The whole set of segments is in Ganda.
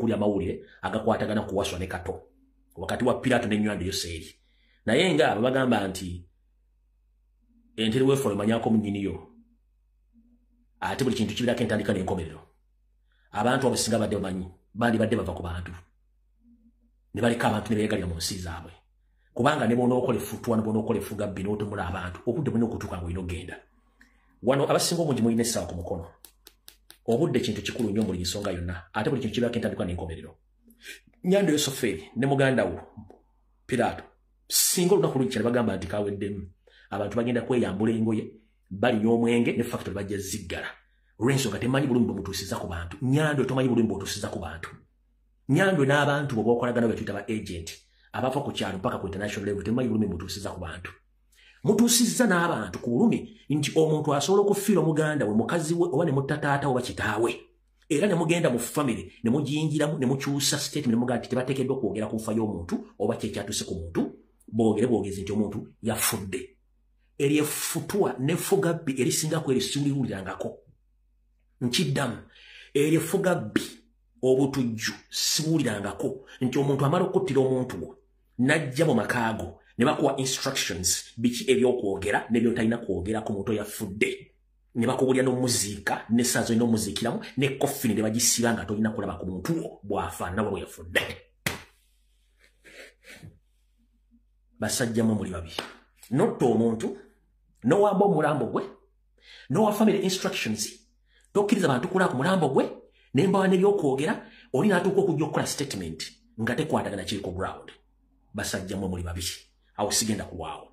okuli amawulire agakwatagana kuwaswa ne Kato wakati wa Pilato n'ennywandu Yoseeri naye nga bagamba nti enteri wefolo manyako munnyiniyo ate buli kintu kibirako entandika n'enkomerero abantu abasinga badde bamanyi bandibadde bava ku bantu ne baleka abantu ne beegalira mu nsi zaabwe kubanga ne bona okola effutwa ne bona okola effugabbi n'otemula abantu obudde bulina okutuuka ng'olina ogenda wano abasinga obungi mulina essaawa ku mukono obudde kintu kikulu nnyo buli nsonga yonna ate buli kintu kibirako entandika n'enkomerero Nyando Yosoferi ne muganda wo Pilato singa olunaku lunkya ne bagamba nti kaweddemu abantu bagenda kweyambula engoye balinywa omwenge ne factory bajja ziggala olw'ensonga temanyi bulungi bwemutuusiza ku bantu Nyando tomanyi bulungi bwemutuusiza ku bantu Nyando n'abantu bwe bakolagana bwe tuyita ba agent abava ku kyalo mpaka ku international level temanyi bulungi bwemutuusiza ku bantu mutuusizza n'abantu ku bulumi nti omuntu asobola okufiira omuganda we mukazi we oba ne mutataata oba kitaawe era ne mugenda mu family ne mugiyingiramu ne mukyusa statement ne mugamba nti tebateekeddwa okwogera ku nfa y'omuntu oba kyekyatuuse ku muntu boogezi nti omuntu yafudde eryefutwa n'effugabbi erisingako erisuulirulirangako nkiddamu eryeffugabbi obutujju sibuulirangako nti omuntu amala okuttira omuntu wo n'ajja mu makaago ne bakuwa instructions biki ebyokwogera n'ebyotalina kwogera ku muntu yafudde ne bakubulya n'omuziika n'essaawa zolina omuziikiramu ne koffini ne bagisiba nga tolina kulaba ku muntu wo bw'afaanana bwe yafudde basajjamu muli babi notta omuntu n'owamba omulambo gwe n'owa family instructions tokkiriza bantu kulaba ku mulambo gwe n'embawa n'ebyokwogera oli n'atuuka okujja okukola statement nga tekwatagana kiri ku ground basajjamu muli babi awo sigenda kulwawo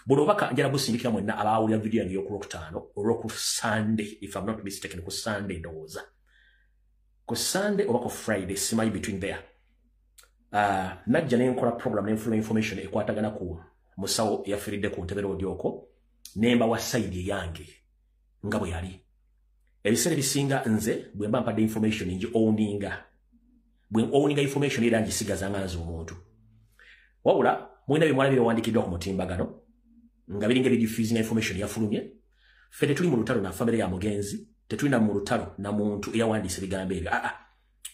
buli obaka njala busindikira mwenna abaawulira video yange y'oku Lwokutaano olw'oku Sunday if I'm not mistaken ku Sunday ndowooza ku Sunday oba ku Friday simanyi between there najja nenkola program n'enfuluma information ekwatagana ku musawo yafiiridde ku ntebe odyoko nemba wa side yange nga bwe yali ebiseera ebisinga nze bwe mba mpadde information nji owninga information era ngisigaza nga nze omuntu wabula mulina bye mwalabye biwandiikiddwa ku mutimbagano nga biringa ebidifuzinga information yafulumye ffe tetuli mu lutalo na famire ya mugenzi tetulina mu lutalo na muntu eyawandiisa ebigambo ebyo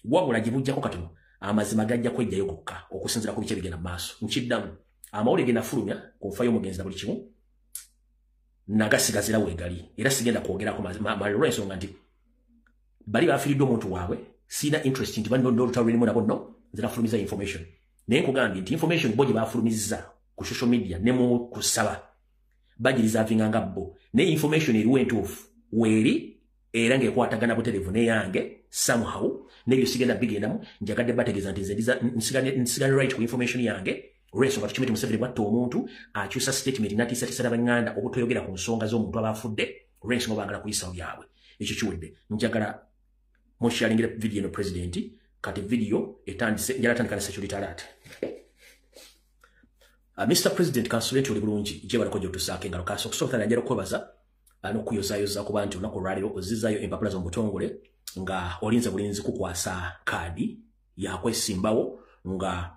wabula gye bujjako katono amazima gajja kwejjayo gokka okusinziira ku biki ebigenda mu maaso nkiddamu amawulire ge nafulumya ku nfa y'omugenzi na buli kimu nagasigazira weegali era sigenda kwogerako maliro ensonga nti bali bafiiriddwa omuntu waabwe siina interest nti bali n'olutalo lwerimu nabo nno nze nafulumiza information naye nkugambye nti information bo gye bafulumizza ku social media ne mu kusaba bagirizavinga nga bo naye information eriwo entuufu weeri era ng'ekwatagana butereevu n'eyange somehow nebyo sigenda bigendamu njagadde bategeeza nti nsigane right ku information yange olw'ensonga tukimete Museveni bwatta omuntu akyusa statement n'atiisatiisa n'abanganda obutoyogera ku nsonga z'omuntu aba afudde olw'ensonga baagala kuyisawo byabwe ekyo kiwedde njagala musharingire video eno president kati video etandise njala tandika ne security alert Mr. President Consulate oli bulungi je barako jotusaake engalo kaso kusooka nanjera okwebaza n'okuyozaayoza ku bantu olunaku olwaliro ozizaayo empapula z'omutongole nga olinze bulinzi kukwasa kaadi yakwesimbawo nga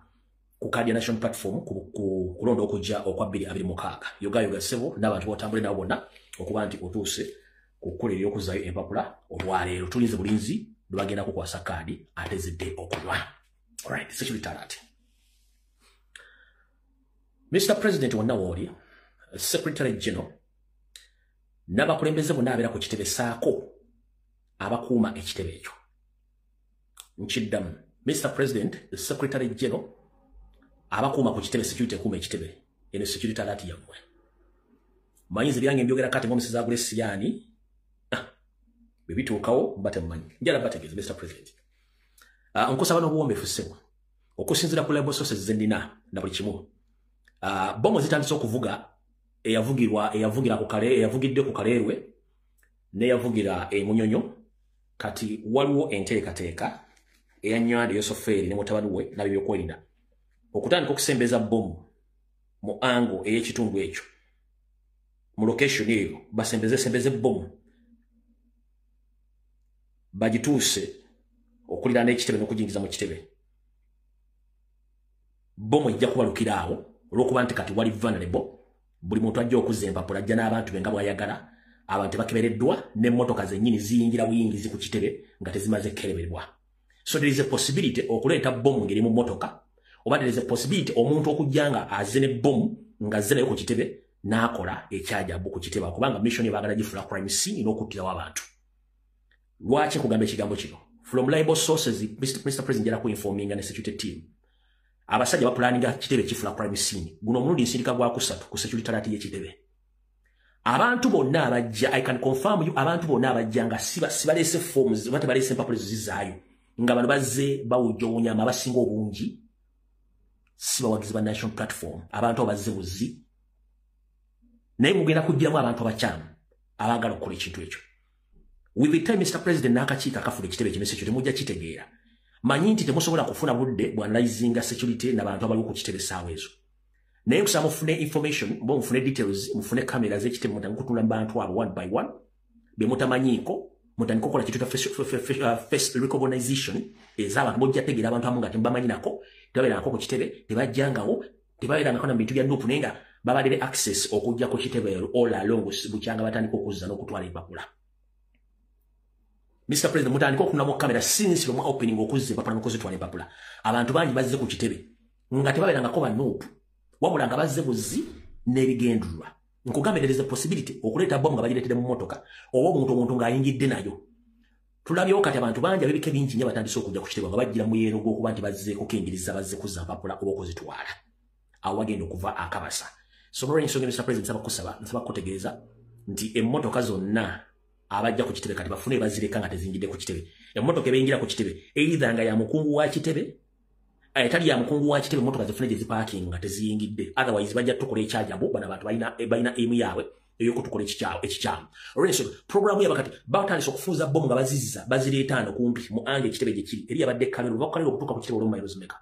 ku kaadi ya national platform ku kulonda okujja okwa 2026 yogayoga sebo n'abantu botambule nabo bonna okuba nti otuuse kukola ebyokuzaayo empapula olwaleero tulinze bulinzi lwagenda kukwasa kaadi ate zidde okulwa. Alright, security alert. Mr. President wonna woli Secretary General n'abakulembeze bonna abeera ku kitebe saako abakuuma ekitebe ekyo nkiddamu Mr. President Secretary General abakuuma ku kitebe security ekuuma ekitebe eno security alert yammwe mayinzi byange mbyogera kati ng'omusezi agula essiyani bwe bituukawo mba temumanyi njala bategeeza Mr. President nkusaba n'obuwombeefu ssebo okusinziira ku reliable sources ze nnina na buli kimu bomu zitandise okuvuga eyavugidde ku Kaleerwe n'eyavugira Munyonyo kati waliwo enteekateeka eya Nywande Yosoferi ne mutabani we nabyo byokwerinda okutandika okusembeza bomu mu ango ey'ekitundu ekyo mu location eyo basembeze bomu bagituuse okulira n'ekitebe n'okujingiza mu kitebe bomu ejja kubalukira awo olw'okuba nti kati wali vulnerable buli muntu ajja okuzza empapula ajja n'abantu be nga bw'ayagala abantu bakebereddwa n'emmotoka zennyini ziyingira buyingizi ku kitebe nga tezimaze kkereberwa So there is a possibility okuleta bomb ngeri mu motoka oba there is a possibility omuntu okujjanga azene bomb nga zene ku kitebe nakola ekyajabu ku kitebe kubanga mission ebagala gifula crime scene n'okuttira abantu. Lwaki kugamba ekigambo kino? From reliable sources, Mr. President jala ku informing and security team. Abasajja baplaninga kitebe kifula crime scene. Guno omulundi nsindika gwa kusatu ku security alert y'ekitebe. Abantu bonna abajja, I can confirm you, abantu bonna abajjanga sibalese forms, bate balese mpapula zizaayo. Nga bano bazze bawujjoonya abasinga obungi sibawagizi ba national platform. Abantu abazze buzi. Naye mugenda kujjamu abantu abakyamu abagala okukola ekintu ekyo. With the time Mr. President n'akakiiko akafuna ekitebe kino security mujja kitegeera. Manyi nti temusobola kufuna budde bw'analyzinga security n'abantu abali ku kitebe ssaawa ezo. Naye kusaba mufune information, mufune details, mufune kamera z'ekitebe mutandika kutula bantu abo one by one. Be mutamanyiiko, mutandika okukola kintu kya face recognition ez'abantu bojja tegeera abantu abamu nga temubamanyi tebabeerangako ku kitebe, tebajjangawo, tebabeerangako na bintu bya nuupu naye nga babadde access okujja ku kitebe all along bukyanga batandika okuzza n'okutwala empapula. Mr. President mutandika okunamu kamera since lomwa opening okuzza empapula n'okuzitwala empapula. Abantu bangi bazze ku kitebe nga tebabeerangako ba nuupu. Wabula nga bazze buzi n'ebigendulwa. Nkugambye there is a possibility okuleeta bomb nga bagireetedde mu motoka oba omuntu ng'ayingidde nayo. Tulabyewo kati abantu bangi ab'ebika bingi nnyo batandise okujja ku kitebe nga bajjira mu yeero gw'okuba nti bazzeeko kengiriza bazze kuzza mpapula oba okuzitwala. Awo wagenda okuva akabasa. So n'olw'ensonga Mr. President nsaba kutegeeza nti emmotoka zonna abajja ku kitebe kati bafune bazireka nga tezingidde ku kitebe. Emmotoka ebeyingira ku kitebe either nga ya mukungu wa kitebe ayatali ya mukungu wa kitebe motoka zifune gye ziparking nga teziyingidde. Otherwise bajja tukola ekyajabo bana abantu balina emu yaabwe eyokutukola ekikyamu. Olw'ensonga programu yabakati batandise okufunza bomu nga bazizza bazireetaano kumpi mu ange ekitebe gye kiri eri yabadde kamera bakukalira okutuuka ku kitebe olw'omu miles meka.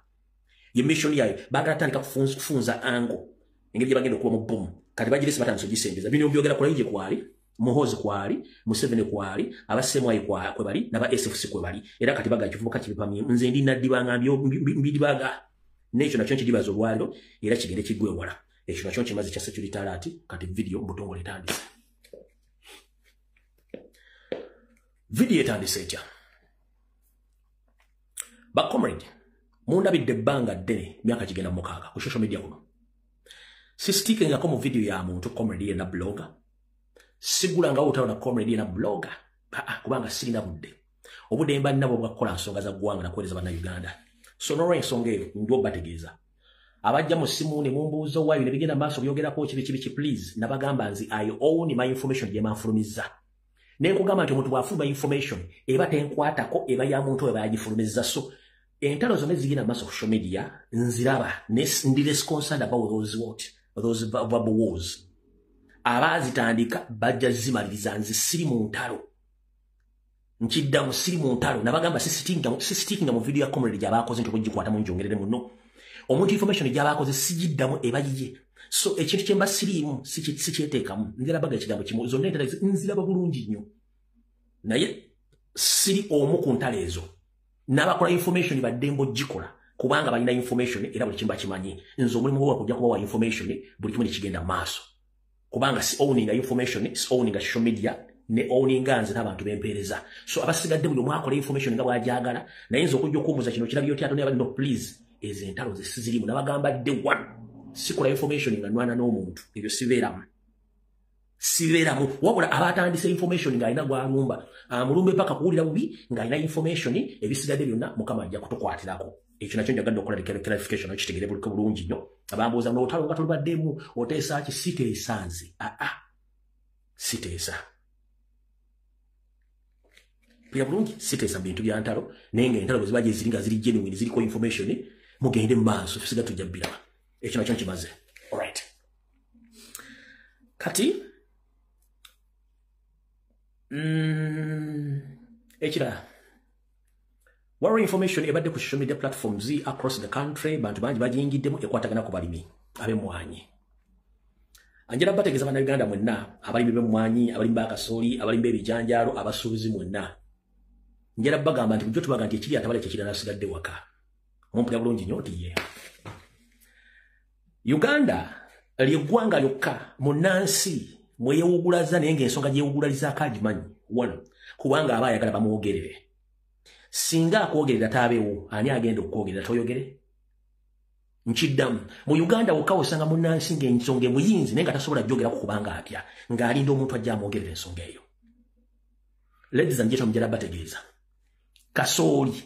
Ye mission yayo baagala tandika kufunza ango engeri gye bagenda okuba mu bomu kati bagirese batandise ogisembeza. Bino byogera kula gye kwali Muhozi kwali, Museveni kwali, abasemwayi kwe bali, naba SFC kwe bali. Era kati baga kivubuka kibipamye. Nze ndi nadibanga mbidibaga. N'ekyo nakyo kidibaza olwaliro era kigende kiggwe wala. Ekyo nakyo kimaze kya security alert kati video mbutongo letandise. Video etandise etya. Ba comrade, mundabidde ebbanga ddene myaka kigenda mu 6 ku social media kuno. Sisitikenga ko mu video ya muntu comrade ye na blogger. Sigula nga utaona comrade na blogger kubanga sirina budde obudde mba nabo bwakola nsonga za gwanga na kueleza bana Uganda. So no ensonga eyo ndo bategeeza abajja mu simu ne mumbuuzo wayo ne bigenda maaso byogera ko kibi please nabagamba nzi I own my information gye manfulumiza ne nkugamba nti omuntu bwafuluma information eba tenkwatako eba ya muntu eba yagifulumiza. So entalo zone zigina maaso social media nziraba ne ndi responsible about those verbal wars. Abazitandika bajja zimaliriza nzi siri mu ntalo nkidda mu siri mu ntalo nabagamba sisitinga mu video ya comrade gyabakoze nti kugikwata mu njongerere muno omuntu information gyabakoze sijiddamu ebayiye. So ekintu kyemba sirimu sikyeteekamu nzira baga ekigambo kimu zonna entalo nziraba bulungi nnyo naye siri omu ku ntalo ezo n'abakola information baddembo gikola kubanga balina information era buli kimba kimanyi. Nze omulimu gwo kujja kubawa information buli kimu nekigenda maaso kubanga si owning information, si owning social media, ne owning nze n'abantu bempeereza. So abasigadde buli omu akola information nga bw'ajagala naye nze okujja okumuuza kino kirabye otya atone no please ezo entalo ze sizirimu nabagamba day one sikola information nga nwana n'omuntu ebyo sibeeramu wabula abatandise information nga alina gw'alumba mulumbe paka kuwulira bubi nga alina information ebisigadde byonna Mukama ajja kutukwatirako. Ekyo nakyo njagadde okukola clarification kitegere bulungi nnyo. Abambuuza n'otalo nga tolubaddemu oteesa ki siteesa nze siteesa pia bulungi siteesa bintu bya ntalo naye ng'entalo bwe ziba gye ziri nga ziri genuine ziriko information mugende mu maaso tusiga tujja bbiraba. Ekyo nakyo nkimaze. Alright kati ekirala Wari information ebadde ku social media platforms across the country bantu bangi bajingiddemu ekwatagana ku balimi ab'emmwanyi. Anjala bategeeza bana Uganda mwenna abalimi b'emmwanyi abalimi b'akasooli abalimi b'ebijanjaalo abasuubuzi mwenna njala bagamba nti bujjo tubaga nti ekiri atabale kyekira nasigadde waka mumpulira bulungi nnyo nti ye Uganda ly'eggwanga lyokka munnansi mweyewugulaza naye ng'ensonga gyewugulalizaako agimanyi one kubanga aba ayagala bamwogerere. singa akwogerera taabeewo ani agenda okwogerera toyogere nkiddamu mu Uganda wokka osanga munnansi ng'ensonga emuyinzi naye nga tasobola gyogeraku kubanga atya ng'alinda omuntu ajja amwogerera ensonga eyo. Ladies and gentlemen, njala bategeeza kasooli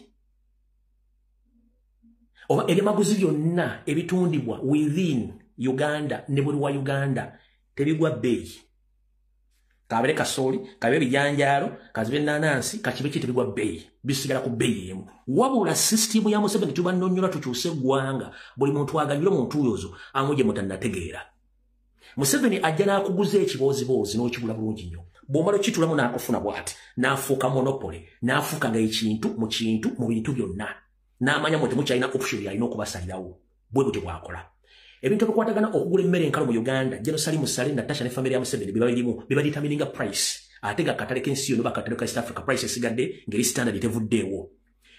oba ebyamaguzi byonna ebitundibwa within Uganda ne buli wa Uganda tebigwa bbeeyi. Kabere kasooli, kabe bijanjaalo, kazibe nanansi, kakibe kitebigwa bbeeyi. Bisigala ku bbeeyi emu. Wabula system ya Museveni tubannonnyola tukyuse eggwanga buli muntu aganyula muntu yozo amuje mutannategeera. Museveni ajja n'akuguza ekiboozibozi n'okibula bulungi nnyo. Bw'omala okitulamu n'akufuna bw'ati n'afuuka monopoly n'afuuka nga ekintu mu bintu byonna n'amanya mu temukyalina option yalina okubasalirawo bwe butyo bw'akola. Ebintu ebikwatagana okugula emmere enkalo mu Uganda General Musale Natasha ne family ya Museveni biba birimu biba determininga price ate ga katale k'ensi yonna bakatale ka East Africa price esigadde ngeri standard etevuddeewo.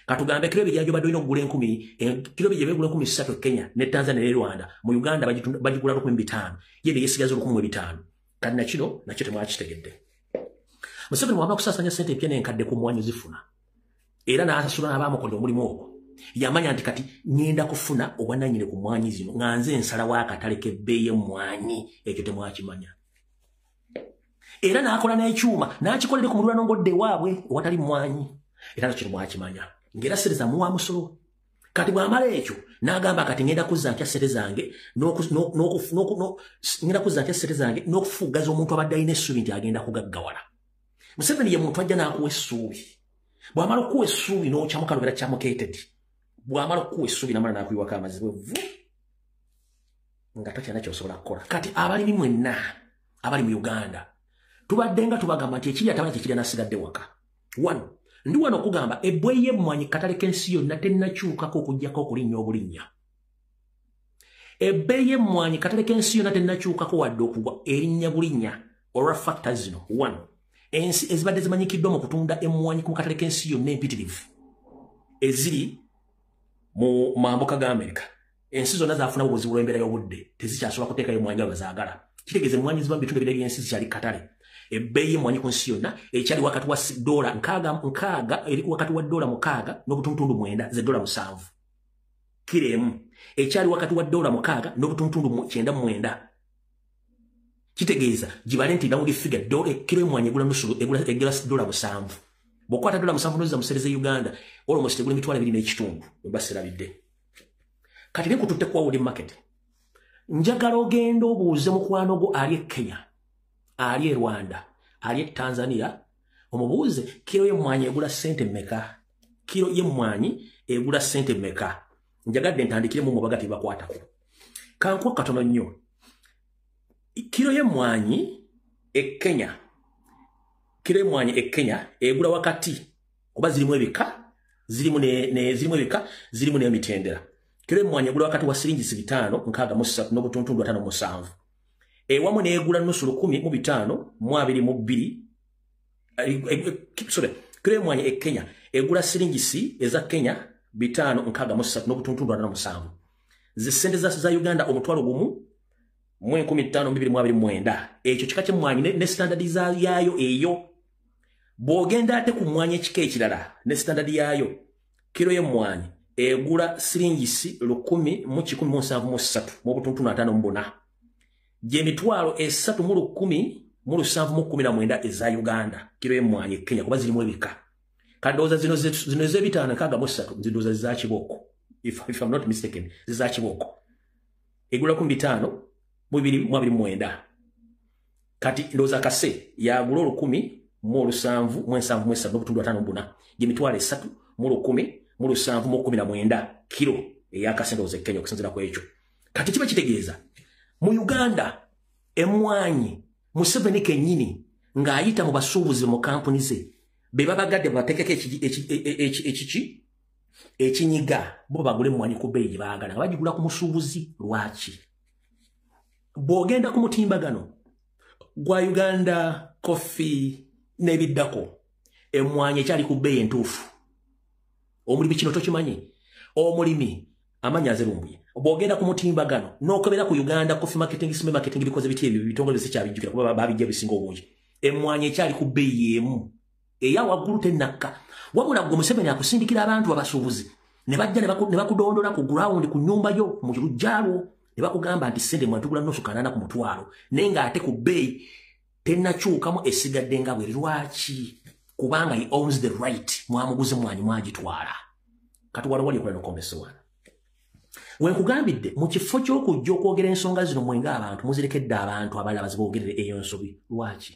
Katugambe kiro ebijjanjo badolina okugula 10 kiro bijje begula 13 Kenya ne Tanzania ne Rwanda mu Uganda bagigula 1500 yende yesigaza 1500 kati nakino nakyo temwakitegedde. Museveni waba kusasanya sente empya n'enkadde ku mwanyi zifuna era n'asasula n'abaamukolera omulimu ogwo. Yamanya nti kati ngenda kufuna obwananyine ku mwanyi zino nga nze ensala w'akatale k'ebbeeyi emmwanyi ekyo temwakimanya. Era n'akola n'ekyuma n'akikolere ku mululano ng'odde waabwe ewatali mwanyi era nakyo temwakimanya. Ngera sente za muwa musolo kati bw'amala ekyo n'agamba kati ngenda kuzza ntya sente zange ngenda kuzza ntya sente zange n'okufugaza omuntu abadde alina essuubi nti agenda kugaggawala. Museveni ye muntu ajja n'akuwa essuubi. Bw'amala okuwa essuubi n'okyamu kalobera kyamukeetedi. Bw'amala okuwa essuubi n'amala n'akuyiwako amazibwe vu nga tokyalina ky'osobola kukola. Kati abalimi mwenna abali mu Uganda tubadde nga tubagamba nti ekirya tabala kyekirya n'asigadde waka. Ndi wano okugamba ebbweyi y'emmwanyi katale k'ensi yonna tennakyukako okuggyako okulinnya obulinnya. Ebbeeyi y'emmwanyi katale k'ensi yonna tennakyukako wadde okugwa erinnya bulinnya olwa factors zino. Ensi ezibadde zimanyikiddwa mu kutunda emmwanyi ku katale k'ensi yonna empitirivu eziri mu mambuka ga Amerika. Ensi zonna zaafuna obuzibu olw'embeera y'obudde tezikyasobola kuteekayo emmwanyi nga bazagala. Kitegeeza emmwanyi ziba mu bitundu ebirala by'ensi zikyali katale. Ebbeeyi y'emmwanyi ku nsi yonna ekyali wakati wa dola nkaaga eri wakati wa dola 6 n'obutuntundu 9 ze dola 7 kilo emu ekyali wakati wa dola 6 n'obutuntundu 9 kitegeeza gibale nti ndawuli figure dola kilo emmwanyi egula nusu egula dola 7 bw'okwata dola 7 n'ozza mu sereze Uganda almost egula emitwalo 2 n'ekitundu basirabidde. Kati ne kututte kwa World Market njagala ogenda obuuze mukwano gwo ali e Kenya ali e Rwanda ali e Tanzania omubuuze kilo y'emmwanyi egula sente mmeka. Kilo y'emmwanyi egula sente mmeka. Njagadde ntandikire mu mubagati bakwatako kankuwa katono nnyo. Kilo y'emmwanyi e Kenya kilo y'emmwanyi e Kenya egula wakati kuba zirimu ebika zirimu n'emitendera. Kilo y'emmwanyi egula wakati wa siringisi 5.63 n'obutuntundu 5.7 ewamu n'egula nusu 10,522 kilo y'emmwanyi e Kenya egula siringisi eza Kenya 5.63 n'obutuntundu 5.7 zisente za Uganda omutwalo gumu 15,229 ekyo kika ky'emmwanyi ne standard yaayo eyo. Bw'ogenda ate ku mmwanyi ekika ekirala ne standard yaayo kilo y'emmwanyi egula siringisi 1,173 mu butuntundu 5.4 gyemitwalo 3,10,719 eza Uganda kilo y'emmwanyi e Kenya kuba zirimu ebika. Kadooza zino ez'ebitaano 3 za kiboko if I'm not mistaken za kiboko egula 15,229 kati ndooza kase yagula 10,777 n'obutundu 5.4 gyemitwalo 3,10,719 kilo eyakase ndooza e Kenya okusinziira ku ekyo. Kati kiba kitegeeza mu Uganda emmwanyi Museveni kennyini ng'ayita mu basuubuzi mu kampuni ze be babagadde bateekeko ekinyiga bo bagula emmwanyi ku bbeeyi gye baagala nga bagigula ku musuubuzi. Lwaki? Bw'ogenda ku mutimbagano gwa Uganda Coffee n'ebiddako emmwanyi ekyali ku bbeeyi entuufu. Omulimi kino tokimanyi? Omulimi amanya azerumbuye. Bw'ogenda ku mutimbagano n'okebera ku Uganda Coffee Marketing Small Marketing bikoze biti ebyo bitongole bisekyabijjukira kuba babijja bisinga obungi. Emmwanyi ekyali ku bbeeyi emu eya waggulu tennakka wabula gwe Museveni akusindikira abantu abasuubuzi ne bajja ne bakudondola ku ground ku nnyumba yo mu kirujjalo ne bakugamba nti sente mwatugula nusu kanana ku mutwalo naye ng'ate ku bbeeyi tennakyukamu esigadde nga bwe lwaki kubanga he owns the right mwamuguze mwanyi mwagitwala kati waliwo lyekola nokomesewano wenkugambidde mu kifo ky'okujja okwogera ensonga zino mwenga abantu muzirekedde abantu abalala baziboogerere eyo nsobi lwaki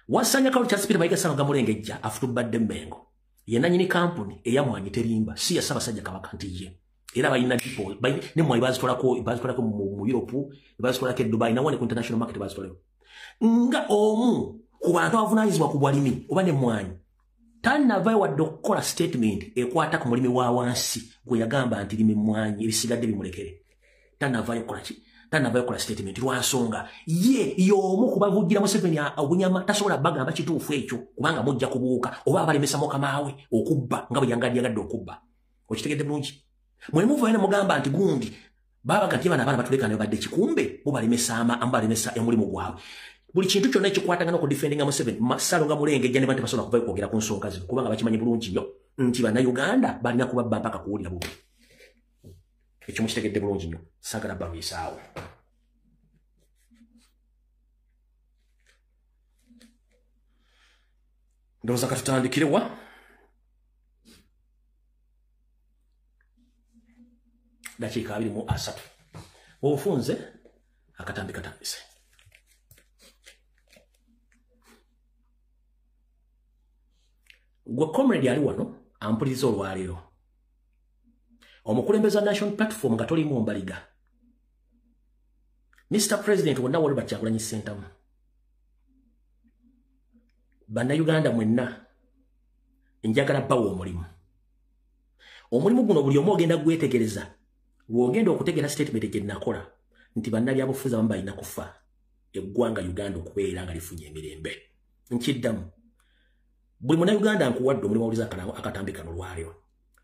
wasanya kaulu kya Spirita Mayiga Ssalonga Mulengejja afutubadde Mmengo yenna nyini kampuni eyamwanyi terimba si ya Ssaabasajja Kabaka nti ye era balina dipo ne mwanyi bazitwalako mu Europe bazitwalako e Dubai nawone ku international market bazitwalako nga omu ku bantu abavunaanyizibwa ku bwalimi oba ne mwanyi tannavayo wadde okukola statement ekwata ku mulimi wa wansi gwe yagamba nti limi mwanyi ebisigadde bimulekere tannavayo kola statement lwansonga ye y'omu ku bavujjira Museveni obunyama tasobola bagamba kituufu ekyo kubanga mujja kubuuka oba abalemesa mukamaawe okubba nga bwe yangadyagadde okubba okitegedde bulungi mwe muvayo ne mugamba nti gundi babaga nti abaana batuleka ne badde kikumbe mubalemesa emulimu gwabwe buli kintu kyonna ekikwatagana ku defendinga Museveni Ssalonga Mulengejja ne bantu basobola kuvayo kwogera ku nsonga zino kubanga bakimanyi bulungi nnyo nti bannayuganda balina kubabba mpaka kuwulira bubi ekyo mukitegedde bulungi nnyo saagala balwisaawo ndowooza katutandikire wa dakiika 23 obufunze akatambi katambise gwe comrade ali wano ampuliriza olwaleero omukulembeze wa National Platform nga tolimu mbaliga Mr. President wonna wali Kyagulanyi Ssentamu bannayuganda mwenna njagala bawa omulimu guno buli omu ogenda gwetegereza lw'ogenda okutegera statement gye nakola nti bannabyabufuzi abamu balina kufa eggwanga Uganda okubeera nga lifunye emirembe nkiddamu buli munnayuganda nkuwadde omulimu awuliza akatambi kano lwaleero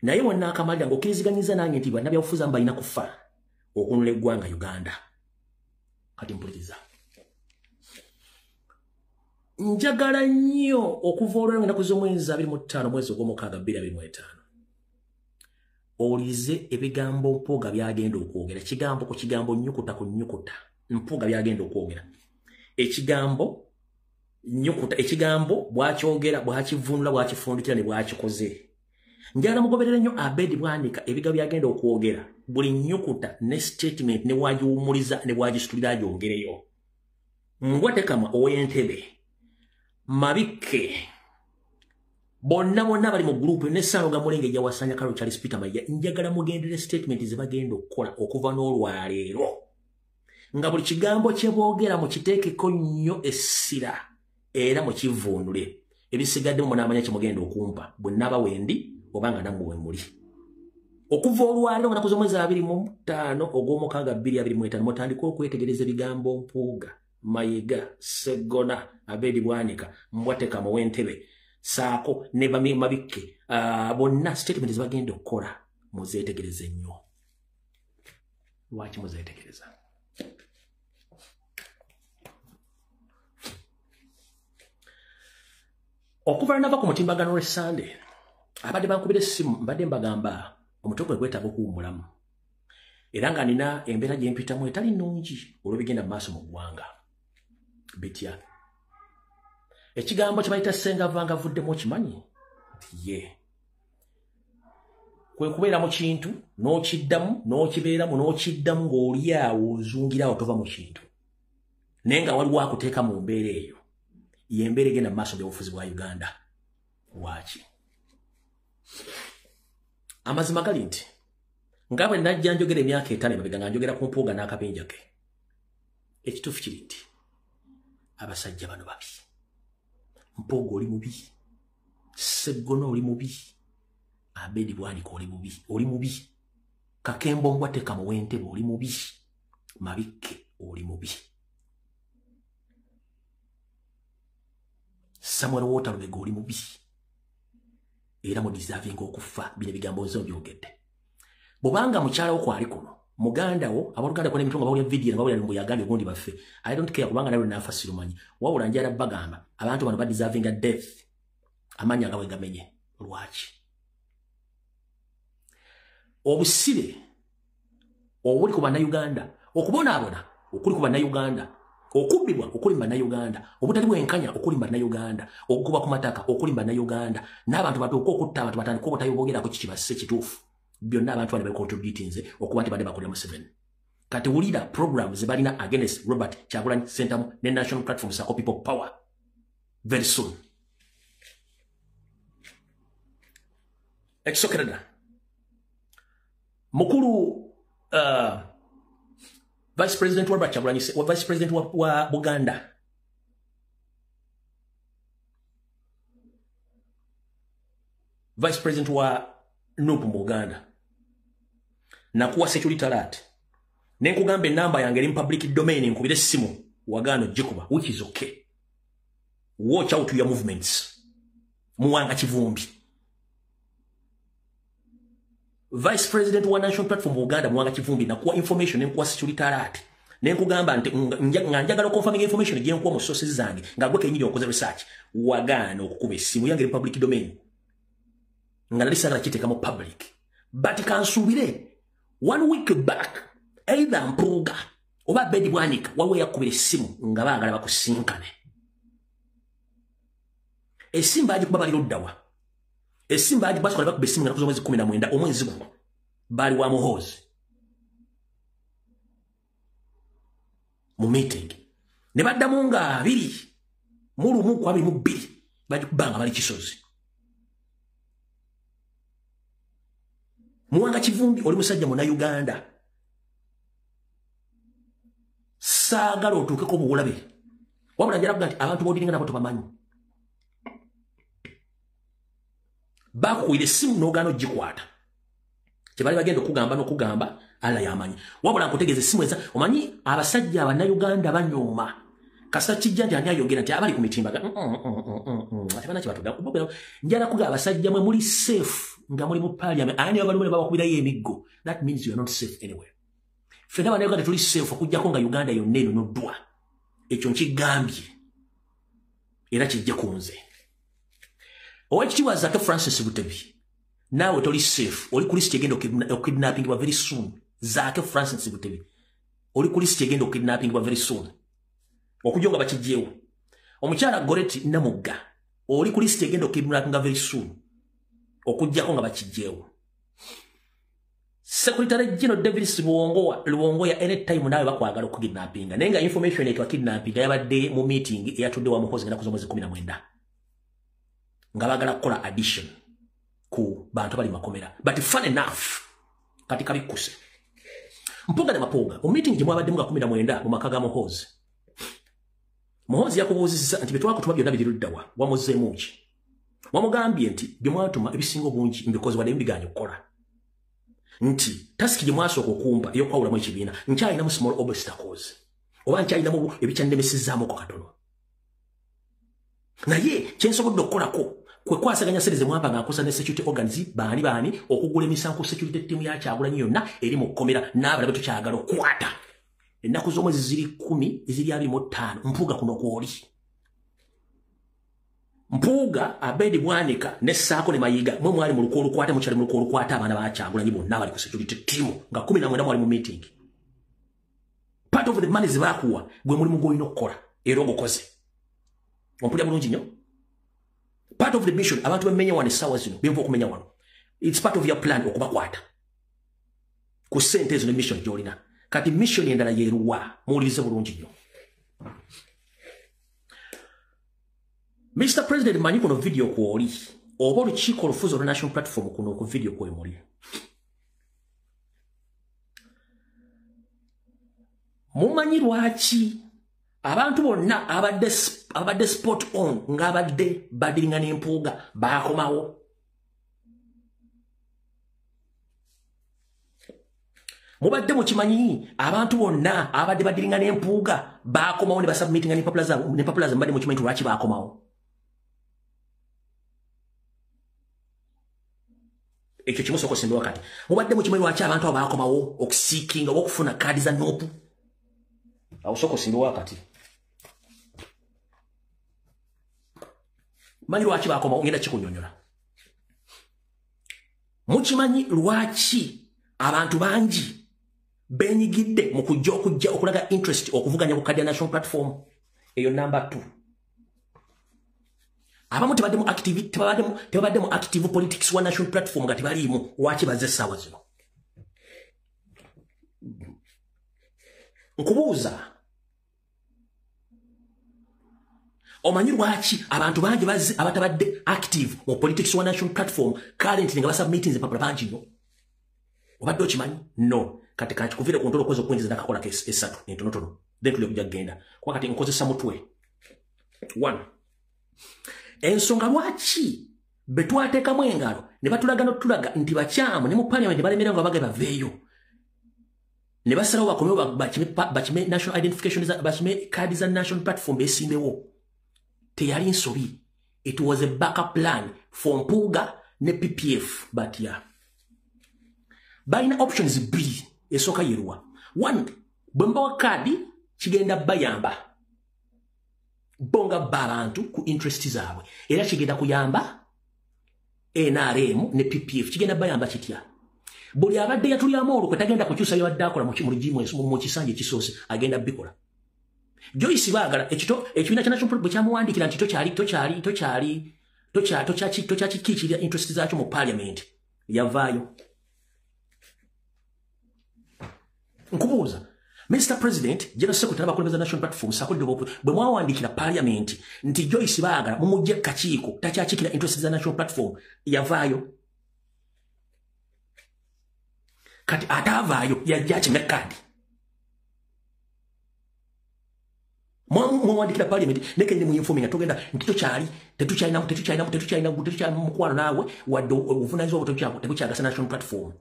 naye wonna akamalira ng'okkiriziganyiza nange nti bannabyabufuzi abamu balina kufa okununula eggwanga Uganda kati mpuliriza njagala nnyo okuva olwera ennaku z'omwezi 25 mwezi ogw'omukaaga 2025 owulize ebigambo Mpuuga byagenda okwogera kigambo ku kigambo nnyukuta ku nnyukuta Mpuuga byagenda okwogera ekigambo bwakyogera bwakivunula bwakifundikira ne bwakikoze njagala mugoberere nnyo Abedi Bwanika ebigambo byagenda okwogera buli nnyukuta ne statement ne bwagiwumuliza ne bwagisitulira agyogereyo Mbwatekama ow'Entebbe Mabikke bonna bali mu group ne Ssalonga Mulengejja wasanya kalo Charles Peter Mayiga njagala mugendere statement ze bagenda okukola okuva n'olwaleero nga buli kigambo kye boogera mu kiteekeko nnyo essira era mu kivundule ebisigadde mu n'amanya kye mugenda okumpa bwe naba wendi obanga namwe we muli okuva olwaleero nga nakuza omwezi 25 ogw'omukaaga 2025 mutandika okwetegereza ebigambo Mpuuga Mayiga Sseggona Abedi Bwanika Mbwatekama ow'Entebbe saako ne Mabikke bonna statement zibagenda okukola muzeetegereze nnyo lwaki muzeetegereza okuva nava ku mutimbagano lw'Essande abadde bankubira essimu mbadde mbagamba omutwe gwe gwetaaga okuwummulamu era nga nina embeera gye mpitamu etali nnungi olw'ebigenda mu maaso mu ggwanga bitya ekigambo kye bayita Ssengava avuddemu okimanyi ye kwe kubeera mu kintu n'okiddamu n'okibeeramu n'okiddamu ng'oli awo ozungirawo tova mu kintu naye nga waliwo akuteeka mu mbeera eyo y'embeera egenda mu maaso g'obufuzi bwa Uganda lwaki amazima gali nti nga bwe najja njogera emyaka 5 emabega nga njogera ku Mpuuga n'akabinja ke ekituufu kiri nti abasajja bano babi Mpuuga oli mubi Sseggona oli mubi Abedi Bwanika oli mubi Kakembo Mbwatekama ow'Entebbe oli mubi Mabikke oli mubi Samuel Waterloo oli mubi era mu deserving okufa bino ebigambo nzo byogedde bobanga mukyala wo kwali kuno muganda wo abaluganda kone mitungo bawulya video bawulya mu yagambye gondi baffe I don't care kubanga nawe nafa sirumanyi wawula njala bagamba abantu bano ba deserving a death amanya gawe gamenye lwaki obusibe obuli ku bannayuganda okubonaabona okuli ku bannayuganda okubbibwa okuli mu bannayuganda obutali bwenkanya okuli mu bannayuganda okukuba ku mataka okuli mu bannayuganda n'abantu batuuka okutta abantu batandika obutayobogerako kikibase kituufu byonna abantu bane becontributinze okuba nti badde bakolera Museveni kati wulira programs ze balina against Robert Kyagulanyi Ssentamu ne National Platform Sako People Power very soon. Exokerada mukulu Vice President wa Kyagulanyi Vice President wa Buganda Vice President wa Nupu Buganda na kuwa security alert nenkugambe namba yange eri public domain nkubire simu wagano jikuba which is okay. Watch out your movements. Muwanga Kivumbi. Vice President wa National Platform Uganda Muwanga Kivumbi na kuwa information nenkuwa security alert. Nenkugamba njagala confirming information gye nkuwa mu sources zange ngagweke nyiri okoze research wagano okukube simu yange public domain. Ngalali sala kiteka mu public. But kansubire 1 week back either Mpuga oba Bedi Bwanika wawe yakubire simu ngabagala bakusinkane. Esimba aji kuba baliruddawa. Esimba aji basokola bakube simu ngakuzo mwezi 19 omwezi guno. Bali wa Muhoozi. Mu meeting. Ne baddamu nga 2 mulu mu kwa 2 baji kubanga bali Kisozi. Muwanga Kivumbi oli musajja muna Uganda. Saagala otuukeko obulabe. Wabula njalaga nti abantu bodiringa nabo tubamanyi. Bakuwire simu n'ogaana ogikwata. Kyebali bagenda okugamba ala yamanyi. Wabula nkutegeeze simu eza omanyi abasajja abannayuganda banyooma. Kasita kijja nti ani ayogera nti abali ku mitimbaga. Atebana kibatuga. Njala kuga abasajja mwe muli safe nga muli mu parliament. Ani abalume babakubirayo emiggo. That means you are not safe anywhere. Fena bannayuganda tuli safe okujjako nga Uganda yonna eno n'oddwa. Ekyo nkigambye. Era kijja kunze. Owekitiibwa Zaake Francis Butebi. Naawe toli safe. Oli ku list egenda okidnappingibwa very soon. Zaake Francis Butebi. Oli ku list egenda okidnappingibwa very soon. Okujja nga bakijjeewo. Omukyala Goreti Namugga. Oli ku list egenda okidnappingibwa very soon. Okujjako nga bakijjeewo. Secretary General Davis Luwongoya anytime nawe bakwagala okukidnappinga. Nenga information etwa kidnappinga yabadde mu meeting eyatudde wa Muhoozi ngenda kuzomwezi 19. Nga bagala kukola addition ku bantu bali makomera. But fun enough katika bikuse. Mpuga na Mapuga. Meeting gye mwabadde mga 19 mu makaga Muhoozi. Muhoozi yakubuuzizza nti bitwako tuba byonna biriruddawa wamuzeemu ki. Wamugambye nti bye mwatuma ebisinga obungi mbikozi wadde mbiganya okukola. Nti tasiki gye mwasooka okumpa eyokwawulamu ekibiina nkyalinamu small obstacles. Oba nkyalinamu ebikyannemesezaamu ko katono. Naye kyensobodde okukolako kwe kwasaganya sente ze mwapa ng'akosa ne security organs baani okugula emisango security team ya Kyagulanyi yonna eri mu kkomera n'abalala be tukyagala okukwata. Ennaku z'omwezi ziri 10 eziri 25 Mpuuga kuno kwoli. Mpuuga Abedi Bwanika ne Ssaako ne Mayiga mwe mwali mu lukwo olukwata mukyali mu lukwo olukwata abaana ba Kyagulanyi bonna bali ku security team nga 19 mwali mu meeting. Part of the money zibakuwa gwe mulimu gw'olina okukola era ogukoze. Ompulira bulungi nnyo. Part of the mission abantu bemenya wano essaawa zino benva okumenya wano. It's part of your plan okubakwata. Ku ssente ezo ne mission gy'olina. Kati mission endala yeeruwa muwulirize bulungi nnyo. Mr. President manyi kuno video kwoli oba olukiiko olufuzi olwa National Platform kuno ku video kwemuli. Mumanyi lwaki abantu bonna abadde spot on ng'abadde badiringa n'Empuuga baakomawo. Mubadde mukimanyi abantu bonna abadde badiringa n'Empuuga baakomawo ne basubmitinga n'empapula zaabwe mbadde mukimanyi lwaki baakomawo. Ekyo kimu soko simbe wakati. Mubadde mukimanyi lwaki abantu abo baakomawo okusiikinga okufuna kaadi za Nuupu. Awo soko simbe wakati. manyi lwaki bakoma ngenda kikunyonyola mukimanyi lwaki abantu bangi benyigidde mu kujja okulaga interest okuvuganya ku kadi ya national platform eyo number 2 abamu tebaddemu active politics wa national platform nga tebaliimu lwaki bazze essaawa zino nkubuuza omanyi lwaki abantu bangi bazze abatabadde active mu politics wa national platform currently nga basaba meetings empapula bangi nyo obadde okimanyi no kati kuvire ku ntolo kwezo kwinjiza nakakola esatu entonotono then tuli kujja kugenda kwa kati nkozesa mutwe 1 ensonga lwaki betwateekamu engalo ne batulaga n'otulaga nti bakyamu ne mu parliament balemerera nga bagaba veeyo ne basalawo bakomewo bakime national identification bakime kadi za national platform besimbewo teyali nsobi it was a backup plan for Mpuuga ne PPF but yeah balina options bbiri esooka yeruwa 1 bwemba wa kadi kigenda bayamba bonga babantu ku interest zaabwe era kigenda kuyamba NRM ne PPF kigenda bayamba kitya buli abadde yatulyamu olukwe tagenda kukyusa yabadde akola mu kimuligimu mu kisanje kisoose agenda bikola Joyce baagala ekibiina kya national platform kyamuwandikira nti tokyakikikirira interest zaakyo mu parliament yavaayo nkubuuza Mr. President General Secretary abakulembeza national platform sakulide bwe mwawandikira parliament nti Joyce baagala mumujje kakiiko takyakikira interest za national platform yavaayo kati atavaayo yajja kimekadi mwawandikira parliament nekende mu informing atogenda nti tetukyalina mukwano naawe wadde obuvunaanyizibwa tebukyagasa national platform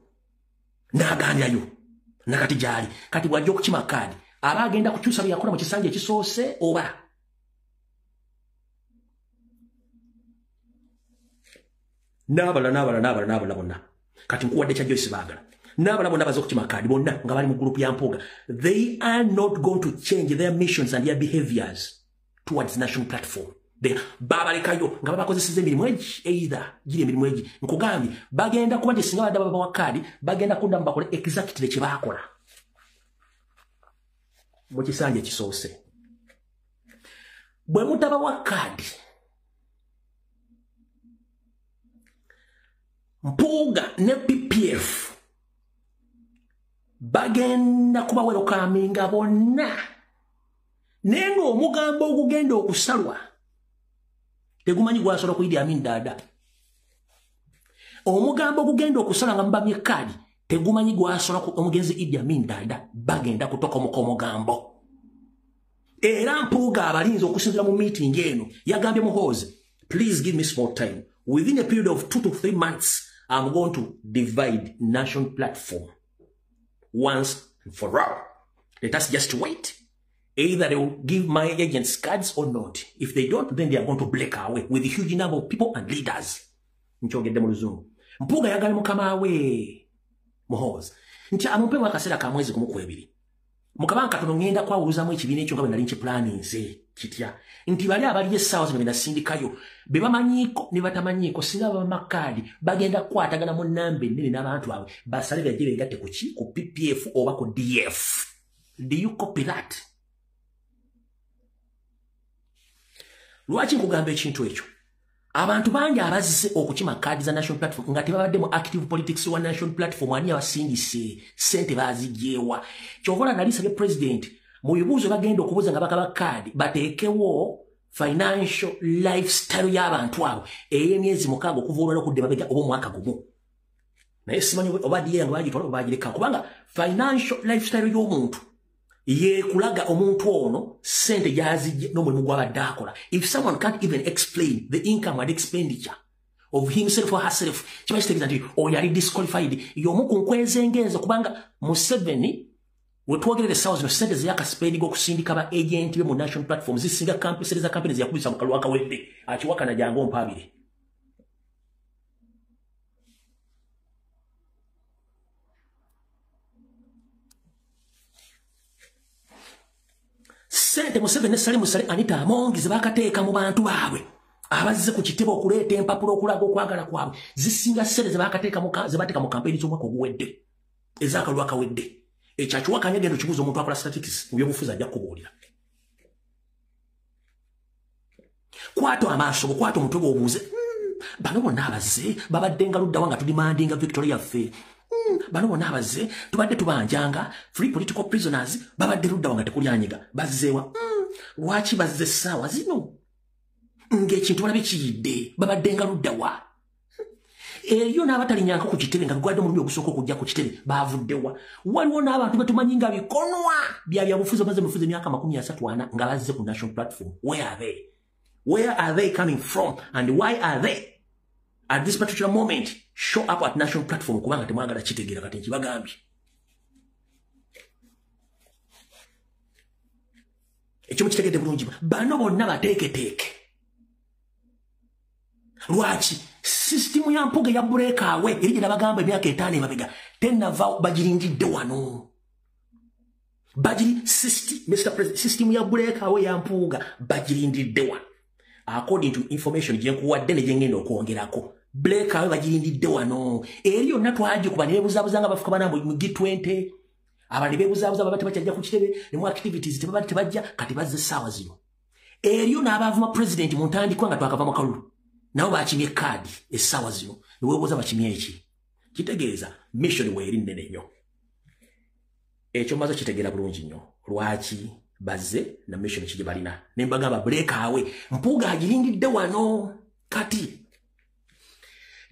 n'aganirayo nakati gyali kati bwajja okukima kadi aba agenda kukyusa byakola mu kisanja ekisoose oba n'abala bonna kati nkuwadde kya Joyce baagala n'abala bonna baza okukima kadi bonna nga bali mu group ya Mpuuga they are not going to change their missions and their behaviors towards national platform babalekayo nga babakozeseza emirimu egi either giri emirimu egi nkugambye bagenda kuba nti singa badde babawa kadi bagenda kuddamu bakole exactly kye baakola mu kisanja ekisoose bwe mutabawa kadi Mpuuga ne PPF bagenda kuba welokaminga bonna naye ng'omugambo ogugenda okusalwa tegumanyi gwasobola ku Idi Amin Dada omugambo ogugenda okusala nga mubamye kadi tegumanyi gwasobola ku omugenzi Idi Amin Dada bagenda kutoka omugambo era Mpuuga abalinzi okusinzira mu meeting eno yagambye Muhoozi please give me small time within a period of 2 to 3 months I'm going to divide national platform once and for all. Let us just wait. Either they will give my agents cards or not. If they don't, then they are going to break our way with a huge number of people and leaders. Nchogedde mu Luzungu. Mpuuga yagala mukama we Muhoozi. Nti amumpewa akaseera ka mwezi gumu kwebiri. Mukabanka katono ngenda kwawuluzamu ekibiina ekyo nga bwe nali nkipulaninze kitya. Nti bali abali essaawa zino benasindikayo be bamanyiko ne batamanyiiko singa bamakadi bagenda kukwatagana mu nnamba ennene n'abantu baabwe basale bajje beegatte ku ki ku PPF oba ku DF. Do you copy that? Lwaki nkugamba ekintu ekyo? Abantu bangi abazise okukima kadi za national platform nga tebabadde mu active politics wa national platform ani abasingise sente bazigyewa. Kyovola nali sabye president mu bibuuzo bagenda okubuuza nga bakaba kadi bateekewo financial lifestyle y'abantu abo ey'emyezi 6 okuva olwala okudde mabega oba omwaka gumu. Naye simanyi oba diye nga bagitwala oba bagireka kubanga financial lifestyle y'omuntu yekulaga omuntu ono sente gyazijje n'omulimu gw'abadde akola. If someone can't even explain the income and expenditure of himself or herself kibakitegeeza nti oyo yali disqualified y'omu ku nkwezengeezo kubanga Museveni wetwogerera essaawa zino sente zeyakasipendinga okusindika ba agenti be mu national platform zisinga sente za kampeni zeyakubisa mu kalwa akawedde akiwakana jangu ompaabire. Sente Museveni ne Sale Musale Anita Amongi ze bakateeka mu bantu baabwe abazze ku kitebo okuleeta empapula okulaga okwagala kwabwe zisinga ssente zebateeka mu kampeyini z'omwaka oguwedde ez'akalulu akawedde ekyakiwakanya genda okibuuza omuntu akola statistics mu byobufuzi ajja kubuulira kwata amaaso kwata omutwe bw'obuuze bano bonna abazze babadde nga luddawa nga tudimandinga Victoria ffe bano bonna abazze tubadde tubanjanga free political prisoners babadde luddawa nga tekulyanyiga bazzeewa lwaki bazze essaawa zino ng'ekintu balabe kiyidde babadde nga luddawa eyo n'abatalinyanka ku kitebe nga gwadde omulundi ogusooka okujja ku kitebe baavuddewa waliwo n'abantu betumanyi nga bikonwa byabufuzi bamaze mufuzi emyaka 34 nga bazze ku national platform where are they coming from and why are they at this particular moment show up at national platform kubanga temwagala kitegeera kati nkibagambye ekyo mukitegedde bulungi bano bonna bateeketeeke lwaki system ya mpuga ya breakawe eri gye nabagamba emyaka 5 emabega tenava bagirindidde wano bagiri system ya breakawe ya mpuga bagirindidde wano according to information gye nkuwadde ne gye ngenda okwongerako breakawe bagirindidde wano eri yonna twaje kuba ne beebuzaabuza nga bafuka bana mu G20 abali beebuzaabuza baba tebajja ku kitebe ne mu activities tebajja kati bazze essaawa zino eriyo n'abaavuma president mu ntandikwa nga twakava mu kalulu nabo bakimye kaadi essaawa zino ne weebuuza bakimye eki kitegeeza mission weeri nnene nnyo ekyo maze kitegeera bulungi nnyo lwaki bazze na mission kije balina ne mbagamba breakawe mpuga agirindidde wano kati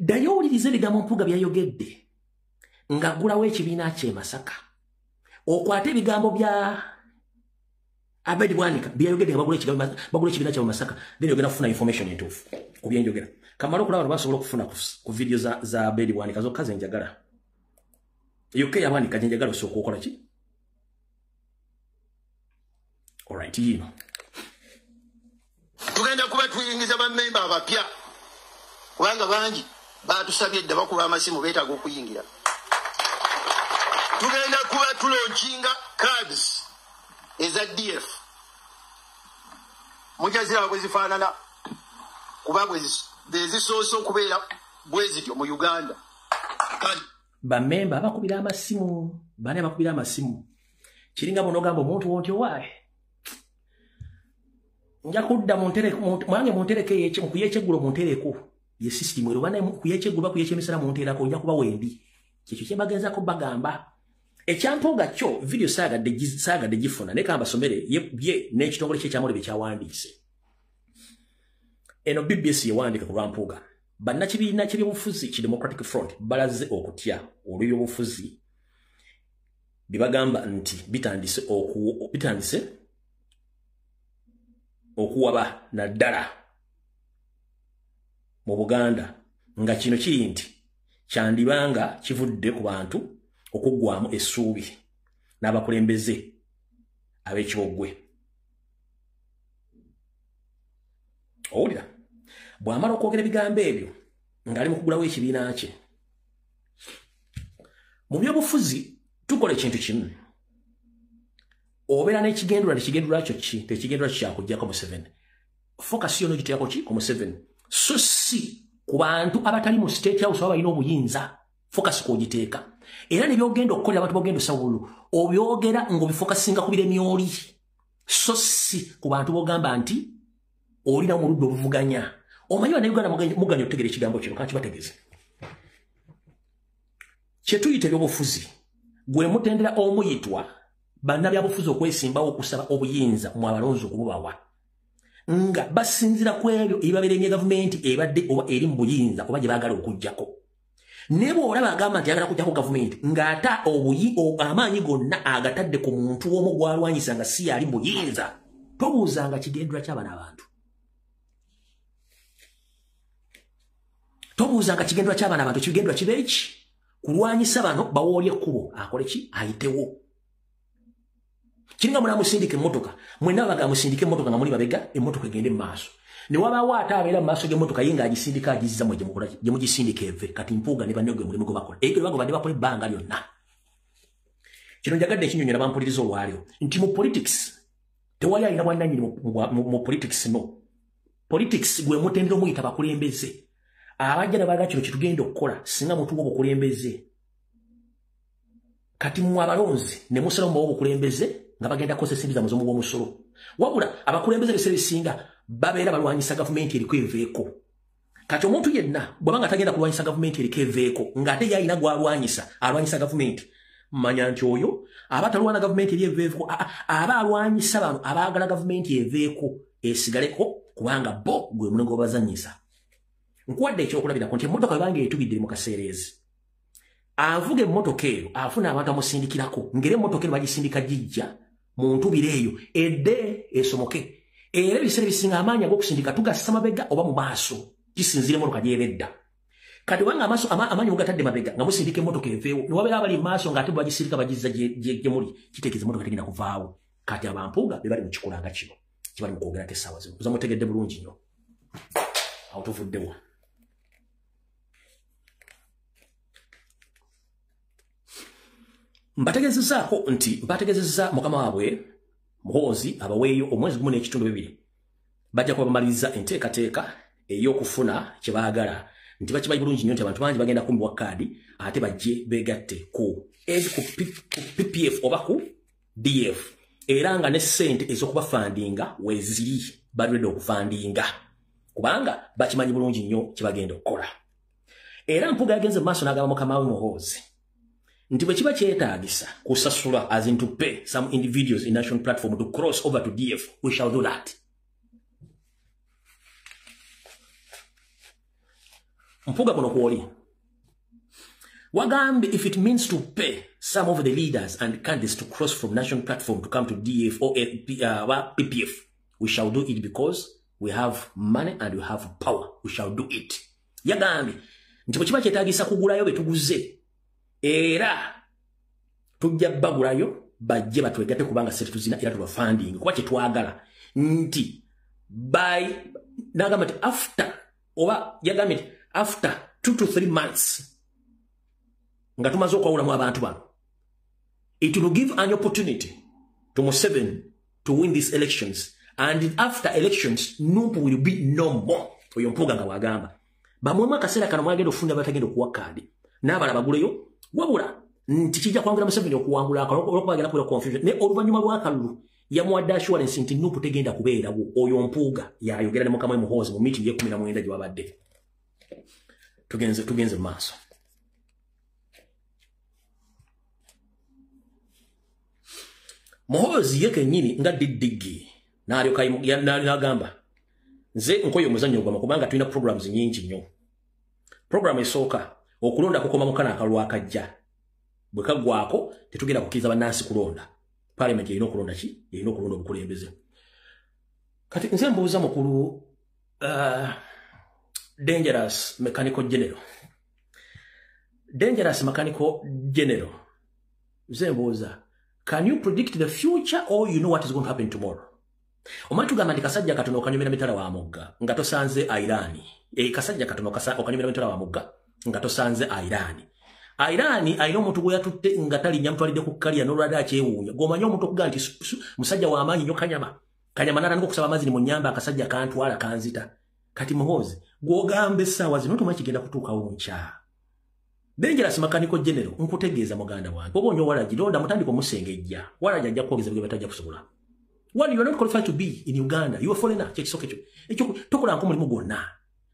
dayo ulirize bigambo mpuga byayogedde nga gulawo ekibiina kye Masaka okwate bigambo bya Abedi Bwanika byayogedde bagula ekibiina kye Masaka then yogera kufuna information entuufu ku byenjogera kamalo kulaba basobola okufuna ku video za Abedi Bwanika zokka ze njagala yoke yabwanika njagala osooka okola ki alright yino tugenda kuba tuyingiza bammemba abapya kubanga bangi batusabye dda bakuba amasimu beetaaga okuyingira tugenda kuba tulonkinga cards eza DF mujazira bwe zifaanana kuba bwe zisoose okubeera bwe zityo mu Uganda bammemba bakubira amasimu bane bakubira amasimu kiringa bonogamba omuntu wonti owaye nja kudda mwange muntereke yeche mukuyecheggulo muntereko ye system ero bana kuyecheggulo kuyechemesera munterako nja kuba wendi kikyo kyembagenza ko bagamba ekyampoga kyo video saga de gifuna ne kamba somere ye n'ekitongole kye kyamole be kyawandise eno BBS yewandika ku Rampuga banna kibiina ky'obufuzi ki Democratic Front balaze okutya olw'ebyo bufuzi bibagamba nti bitandise okuwaba naddala mu Buganda nga kino kiri nti kyandibanga kivudde ku bantu okuggwamu essuubi n'abakulembeze ab'ekibogwe owulira bw'amala okwogera ebigambo ebyo ng'ali mu kugulawo ekibiina kye mu byobufuzi tukola ekintu kimu obeera n'ekigendera nekigendera kyo ki tekigendera kyakujjako Museveni focus yono giteeko ki ku Museveni so si ku bantu abatali mu state house baba balina obuyinza focus kugiteeka era ne byogenda okukolera abantu bogenda osawulu obyogera ng'obifokasinga ku biremi oli so si ku bantu bogamba nti olina omuludde obuvuganya omanyi bannayuganda muganya okutegera ekigambo kino kanki bategeze kyetuyita ebyobufuzi gwe mutendera omuyitwa bannabyabufuzi okwesimbawo okusaba obuyinza mu abalonzi okububawa nga basinzira ku ebyo ebibaberemye gavumenti ebadde oba eri mu buyinza oba gye baagala okuggyako ne bw'olaba agamba nti agala kuggyako gavumenti ng'ata amaanyi gonna agatadde ku muntu omu gwalwanyisa nga si yali mu buyinza tobuuzanga kigendera ky'abana abantu tobuuzanga kigendera ky'abaana abantu kigendera kibe eki kulwanyisa bano bawoolye ekkubo akole ki ayitewo kiringa munamusindika emmotoka mwena baga musindika emmotoka nga muli babega emmotoka egende mu maaso ne wabaawo ate abeera mu maaso g'emmotoka ye ng'agisindika agizza mwe gye mugisindika eve kati mpuuga ne banne gwe mulimu gwe bakola ebyo bago badde bakola ebbanga lyonna kino njagadde ekinyonyola bampuliriza olwaliro nti mu politics tewali alina bwannannyini mu politics no Politics gwe mutendero muyita bakulembeze. Abajja ne baga kino kitugenda okukola singa mutugo obukulembeze. Kati mu abalonzi ne musala mu obukulembeze nga bagenda kosesimbiza muzomu gw'omusolo. Wabula abakulembeze bese bisinga babeera balwanyisa gavumenti eriko eveeko. Kati omuntu yenna bw'abanga tagenda kulwanyisa gavumenti eriko eveeko ng'ate yalina alwanyisa gavumenti. Manya nti oyo abatalwana gavumenti eri eveeko aba alwanyisa bano abaagala gavumenti eveeko esigaleko kubanga bo gwe mulingo bazanyisa. Nkuwadde ekyokulabirako nti emmotoka bwe etubidde mu kaseerezi. Avuga emmotoka eyo afuna abantu amusindikirako ngere emmotoka eyo bagisindika jijja mu ntubire eyo edde esomoke. Era ebiseera bisinga amaanyi ag'okusindika tugassa mabega oba mu maaso kisinzira emmotoka gy'eredda. Kati wanga amaanyi mugatadde mabega nga musindika emmotoka eveewo ne wabeera abali mu maaso ng'ate bagisindika bagizza gye muli kitegeeza emmotoka tegenda kuvaawo. Kati abampuuga be bali mu kikola nga kino kibali mu kwogera essaawa zino. Oza mutegedde bulungi nnyo. Awo tuvuddewo. Mbategezezza mukama waabwe Muhoozi abaweeyo omwezi gumu n'ekitundu bibiri. Bajja kuba bamaliriza enteekateeka ey'okufuna kye baagala. Nti bakimanyi bulungi nnyo nti abantu bangi bagenda kumbibwa kaadi ate bajje beegatte ku PPF oba ku DF. Era nga ne ssente ez'okubafandinga weeziri balwedde okufandinga. Kubanga bakimanyi bulungi nnyo kye bagenda okukola. Era Mpuuga yagenze mu maaso n'agamba mukama we Muhoozi nti bwe kiba kyetaagisa kusasula as in to pay some individuals in national platform to cross over to DF, we shall do that. Mpuuga kuno kwoli wagambe if it means to pay some of the leaders and candidates to cross from national platform to come to DF or PPF, we shall do it because we have money and we have power. We shall do it. Yagambe nti bwe kiba kyetaagisa kugulayo betuguze era tujja bagulayo bajje batwegatte kubanga sente tuzina era tuba funding kuba kye twagala nti by nagamba nti after 2 to 3 months nga tumaze okwawulamu abantu bano, it will give an opportunity to Museveni to win these elections, and after elections Nuupu will be no more. Oyo Mpuuga nga wagamba bamwemu akaseera kano mwagenda okufunda batagenda okuwa kaadi n'abala baguleyo. Wabula nti kijja kwangula Museveni okuwangula olwokubagenda kubeera confusion ne oluvannyuma lw'akalulu yamuwadde assurance nti Nuupu tegenda kubeerawo. Oyo Mpuuga yayogera ne mukama we Muhoozi mu meeting ye19 gye babadde. Tugenze mu maaso. Muhoozi ye kennyini nga diddiggi n'alyoka n'agamba nze nkoye omuzannyo gwama kubanga tulina programs nyingi nnyo. Program esooka okulonda kukoma mu kana akalwa akajja. Bwe kaggwako tetugenda kukkiriza bannansi kulonda. Parliament erina okulonda ki? Erina okulonda obukulembeze. Kati nze mbuuza mukulu Dangerous Mechanical General. Dangerous Mechanical General. Nze mbuuza, can you predict the future or you know what is going to happen tomorrow? Omanyi tugamba nti kasajja katono okanyumira mitala wa mugga nga tosanze Irani. Kasajja katono okanyumira mitala wa mugga nga tosanze Irani. Irani ayina omuntu gwe yatutte nga talinnya mutwalidde ku kkalya n'olwadde akyewuunya. G'omanyi omuntu okuga nti musajja w'amaanyi nnyo Kanyama n'atandika okusaba amazzi mu nnyamba akasajja kantwala kanzita. Kati Muhoozi gw'ogamba essaawa zino tomanyi kigenda kutuukawo mu kyalo. Dangerous Mechanical General nkutegeeza muganda wange. Oba onyo Walagi londa mutandika omusengejja. Walagi ajja kwogeza bwe batajja kusobola. One, you are not qualified to be in Uganda. You are foreigner. Ekyo tokola nkomulimu gwonna.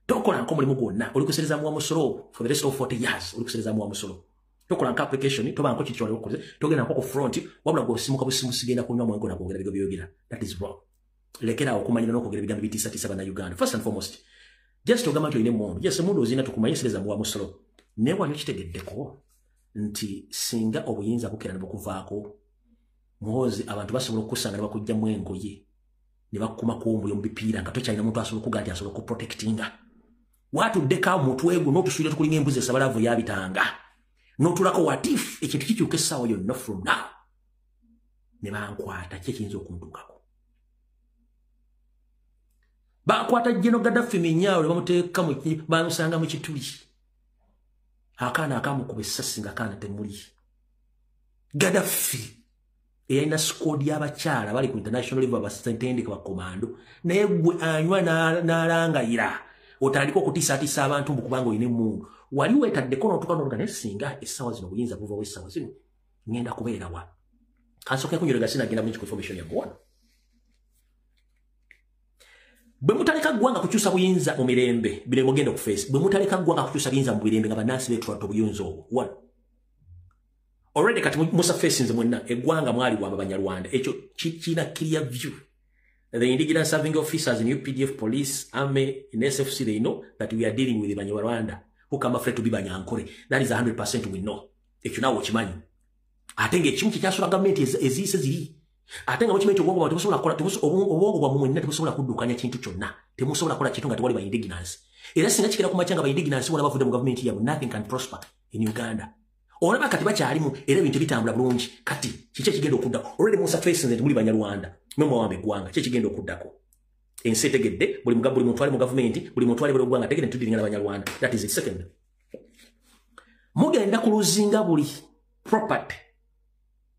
Tokola nkomulimu gwonna. Oli kusereza mu musolo for the rest of 40 years. Oli kusereza mu musolo. Tokola nka application toba nko kitwale okukoze. Togenda nko ku front wabula go simuka busimu sigenda kunywa mwengo na kwogera byoyogera. That is wrong. Lekera okumanyira n'okwogera bigambo bitisatisa bana Uganda. First and foremost, just ogamba nti oyine mundu. Yes, mundu ozina tukumanya sereza mu musolo. Ne wano kitegeddeko nti singa obuyinza bukera ne bukuvaako Muhoozi abantu basobola okusanga ne bakujjamu engoye ne bakuma kuombuyo mu bipiira nga tokyalina muntu asobola okuga nti asobola okuprotectinga. Watuddeka omutwe gwo n'otusuulira tukulinga embuzi esabalavu yabitanga n'otulako watif ekintu kikyuka essaawa yonna from now ne bankwata ki ekiyinza okuntuukako. Bakwata General Gaddafi Minyawo ne bamuteeka bamusanga mu kituli. Akaana akamukuba essasi nga akaana temuli. Gaddafi eyalina squad y'abakyala bali ku international level abasentendeke bakomando naye gwe anywa n'alangayira otandika okutiisatiisa abantu mukubanga oyina emmundu wali weetaddeko n'otuuka n'oluga naye singa essaawa zino buyinza buvawo essaawa zino ngenda kubeera wa kansooka kunyorega sinagenda mu information yange wano bwe mutaleka ggwanga kukyusa buyinza mu mirembe bire mugenda ku face bwe mutaleka ggwanga kukyusa buyinza mu mirembe nga bannansi beetwala obuyinza obwo wano already kati musa faces mwenna eggwanga mwali wa Banyarwanda ekyo kina clear view. The indigenous serving officers in UPDF, police, army, in SFC, they know that we are dealing with the Banyarwanda who come afraid to be Banyankore. That is 100% we know. If you know what you mean. I think it's chimki chasura government is easy. I think what you mean to walk about Temusola Kola, Temusola Woman, Temusola Kudukanya Chintu Chona, Temusola Kola Chitunga to what by indigenous. It is a Chika Kumachanga by indigenous, one of the government here, nothing can prosper in Uganda. Olaba kati bakyalimu era ebintu bitambula bulungi kati kiki kigenda okudda already musa faces that muli Banyarwanda memwa wambe gwanga kiki kigenda okuddako ensi etegedde buli muntu ali mu government buli muntu ali buli gwanga tegedde tudinga Banyarwanda. That is it. Second, mugenda kuluzinga buli property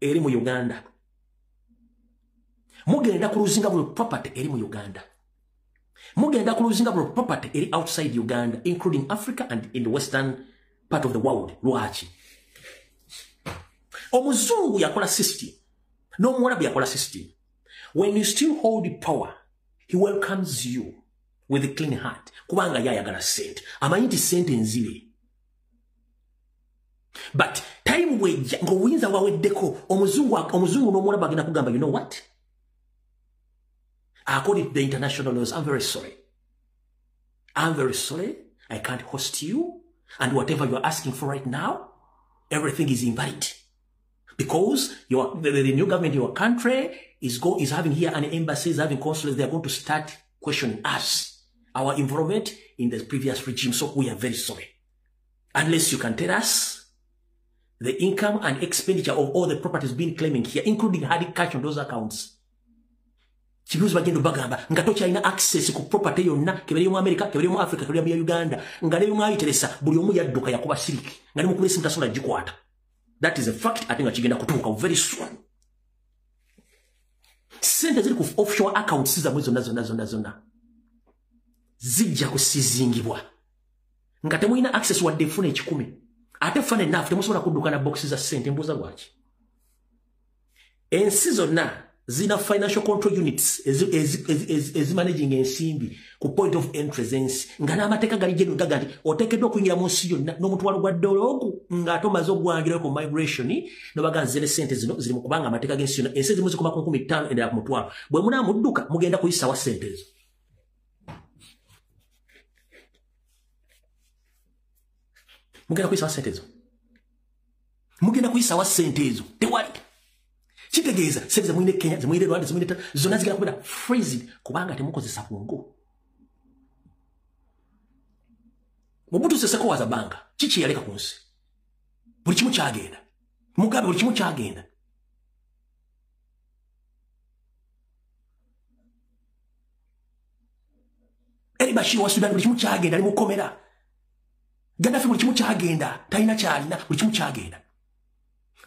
eri mu Uganda. Mugenda kuluzinga buli property eri mu Uganda. Mugenda kuluzinga buli property eri outside Uganda, including Africa and in the western part of the world. Lwaki omuzungu yakola system n'omuwarabu yakola system. When you still hold the power, he welcomes you with a clean heart kubanga yayagala sente amanyi nti sente nzire. But time wejja ng'obuyinza bwaweddeko omuzungu n'omuwarabu agenda kugamba, you know what, according to the international laws, I'm very sorry, I can't host you, and whatever you're asking for right now, everything is invalid. Because the new government in your country is having here an embassy, is having consulates. They are going to start questioning us, our involvement in the previous regime. So we are very sorry. Unless you can tell us the income and expenditure of all the properties being claiming here, including hard cash on those accounts. Chibuzi bagendo bagamba nga tokyalina access ku property yonna keberi mu America, keberi mu Africa, keberi mu Uganda, nga ne mwayiteresa buli omu yadduka yakuba siriki nga ne mukulesi mtasola jikwata. That is a fact. I think kigenda kutuuka very soon. Sente ziri ku offshore accounts za mwezo zonna zijja kusizingibwa nga temulina access wadde efuna ekikumi ate fane enough temusobola kudduka na boxes za sente. Mbuuza lwaki ensi zonna zina financial control units is managing ensimbi ku point of entrance nga n'amateeka gali gye gaga nti oteekeddwa okuyingira mu nsi yonna n'omutwalo gwa ddoola ogwo ng'atomaze ogwangira ku migration n'obaganze ne sente zino ziri mu kubanga amateeka g'ensi yonna ensi ezimu zikoma ku 15 endala ku mutwalo. Bwe munaa mudduka mugenda kuyisawa sente ezo. Mugenda kuyisawa sente ezo tewali kitegeeza sente zemuyine Kenya, zemuyine Rwanda, zemuyine zonna zigenda kubeera freezed kubanga temukozesa bwongo. Mobutu Sese Seko was a banka kiki yaleka ku nsi buli kimu kyagenda Mugabe buli kimu kyagenda. Eri Bashir wa Sudan buli kimu kyagenda ali mukomera. Gaddafi buli kimu kyagenda talina kyalina buli kimu kyagenda.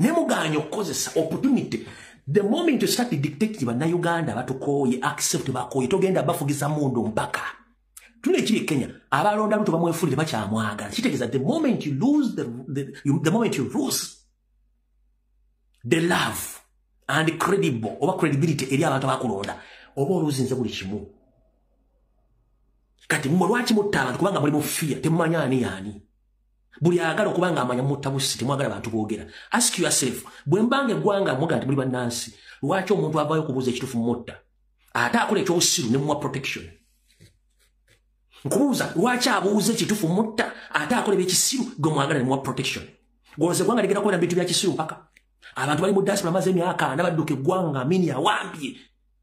Nemuganya okukozesa opportunity. The moment you start dictating na Uganda batukoye accept bakoye togenda bafugiza mundu mpaka tune kiri Kenya abalonda luto bamwefulire bakyamwagala. Kitegeeza the moment you lose the moment you lose the love and credibility eri abantu bakulonda oba oluzinze buli kimu. Kati mulwaki mutala kubanga muli mu fear temumanya ani yani buli agala kubanga amanya mutabusi temwagala bantu boogera. Ask yourself, bwe mbange gwanga muga nti muli bannansi lwaki omuntu avayo kubuuza ekitufu mutta ate akola ekyobusiru ne muwa protection. Nkubuuza lwaki abuuza ekitufu mutta ate akola ebyekisiru gwe mwagala ne muwa protection. Gwoze gwanga ligenda kubeera bintu bya kisiru mpaka abantu bali mu diaspora bamaze emyaka n'abadduka eggwanga amini awambye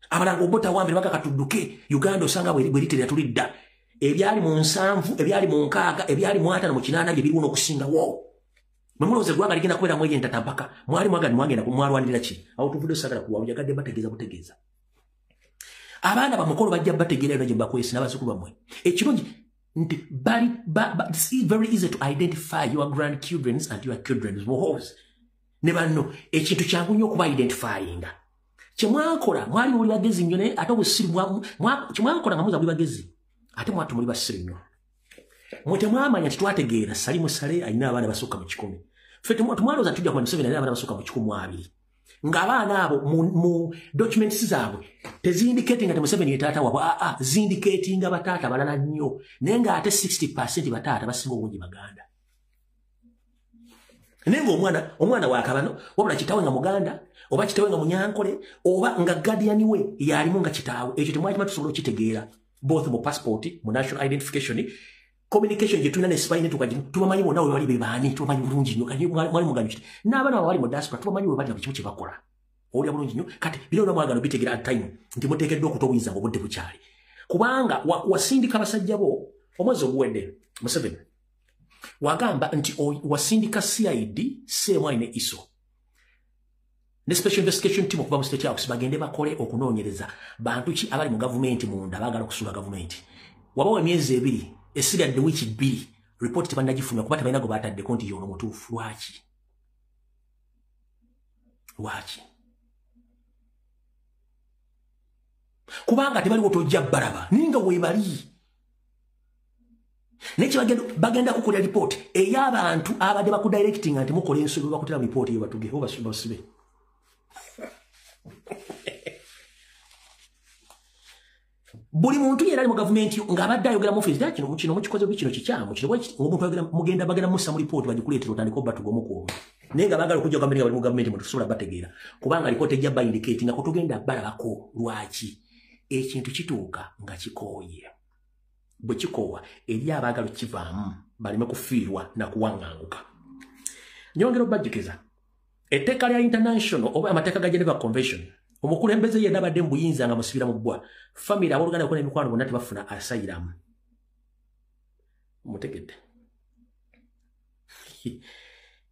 abalanga obota wambye baka katudduke Uganda osanga bwe litere tulidda ebyali mu 7 ebyali mu 6 ebyali mu 5 mu 8 bye biriwo n'okusinga wo. Mwemuloze gwanga ligenda kubeera mwege ntatampaka mwali mwagenda kumwalwanira ki awo tuvudde sagala kuwa yagadde butegeeza abaana bamukolo bajja bategeera eno gye bakwesi n'abazzukulu bammwe ekirungi nti it's very easy to identify your grandchildren and your children's woes. ne banno ekintu kyangu nnyo okuba identifyinga kyemwakola mwali muli bagezi nnyo naye ate obusiri kyemwakola nga muza muli bagezi ate mwatu muli basiri nnyo mwe temwamanya nti twategeera Salimu Sale alina abaana basukka mu 10 ffe tumwalooza tujja kuba Museveni alina abaana basukka mu 12 ng'abaana abo mu documents zaabwe tezindikating ate Museveni ye taata waabwe zindikating bataata balala nnyo naye ng'ate 60% bataata basinga obungi Baganda naye ng'omwana wa Kabano wabula kitaawe nga Muganda oba kitaawe nga Munyankole oba nga guardian we yalimu nga kitaawe ekyo temwakima tusobola okitegeera both mu passport mu national identification communication je tulina ne spine tubamanyi bonna we bali be baani tubamanyi bulungi nnyo kati mwali mugambye kiti n'abaana bali mu diaspora tubamanyi we bali mu kimu kye bakola oli bulungi nnyo kati bino mwagalo bitegeera at time nti muteekeddwa okutowiza ngo budde bukyali kubanga wasindika basajja bo omwezi oguwedde Museveni wagamba nti wasindika CID Semwine ne ISO ne special investigation team okuva mu State House bagende bakole okunoonyereza bantu ki abali mu government munda bagala okusula government wabawo emyezi 2 esigadde wiki 2 report tebannagifuna kuba tebalina go batadde konti yono mutuufu lwaki kubanga tebaliwo tojja baraba ninga weebali nekyo bagenda kukola report ey'abantu abadde bakudirecting nti mukola ensobi bakutera report eyo batugeho basibe buli muntu yera ali mu government ng'abadde ayogera mu office kino mukikoze bikino kikyamu kino omuntu ayogera mugenda bagenda musa mu report bagikuleetera otandika obatugomuko naye nga baagala okujja okugamba nga bali mu government mu tusobola bategeera kubanga report ejja ba indicate nga kutugenda balabako lwaki ekintu kituuka nga kikooye bwe kikoowa eri abaagala okivaamu baleme kufiirwa na kuwaŋŋanguka nyongera obajjukiza etteeka lya international oba amateeka ga Geneva Convention omukulembeze yenna abadde mu buyinza nga musibira mu bbwa family abooluganda okona emikwano bonna tebafuna asylum mutegedde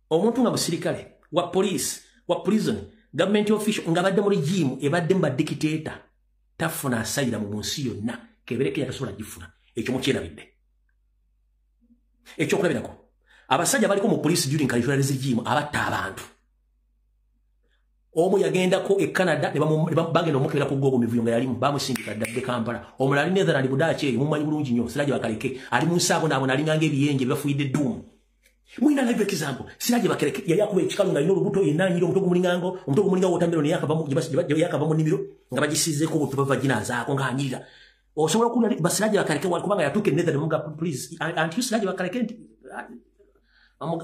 omuntu nga musirikale wa police wa prison government official nga badde mu regime ebadde mu badikiteeta tafuna asylum mu nsi yonna kebere Kenya tasobola gifuna ekyo mukyerabidde ekyokulabirako abasajja baliko mu police during Kayihura regime abatta abantu omu yagendako e Canada ne bagenda omukebera ku gogo mivuyo nga yalimu bamusindika ddadde Kampala omulala ali Netherland Budaaki eyo mumanyi bulungi nnyo Siraje Bakaleke ali mu nsaago naabo nalinganga ebiyenje bibafuyidde dduumu mwina live example Siraje Bakaleke yali akuba ekikalu nga alina olubuto yenanyira omutwe gumulinga watermelon yakava mu nnimiro nga bagisizeeko obutu bava ginazaako ng'anyirira osobola okulula Basiraje Bakaleke kubanga yatuuka e Netherland muga please anti Siraje Bakaleke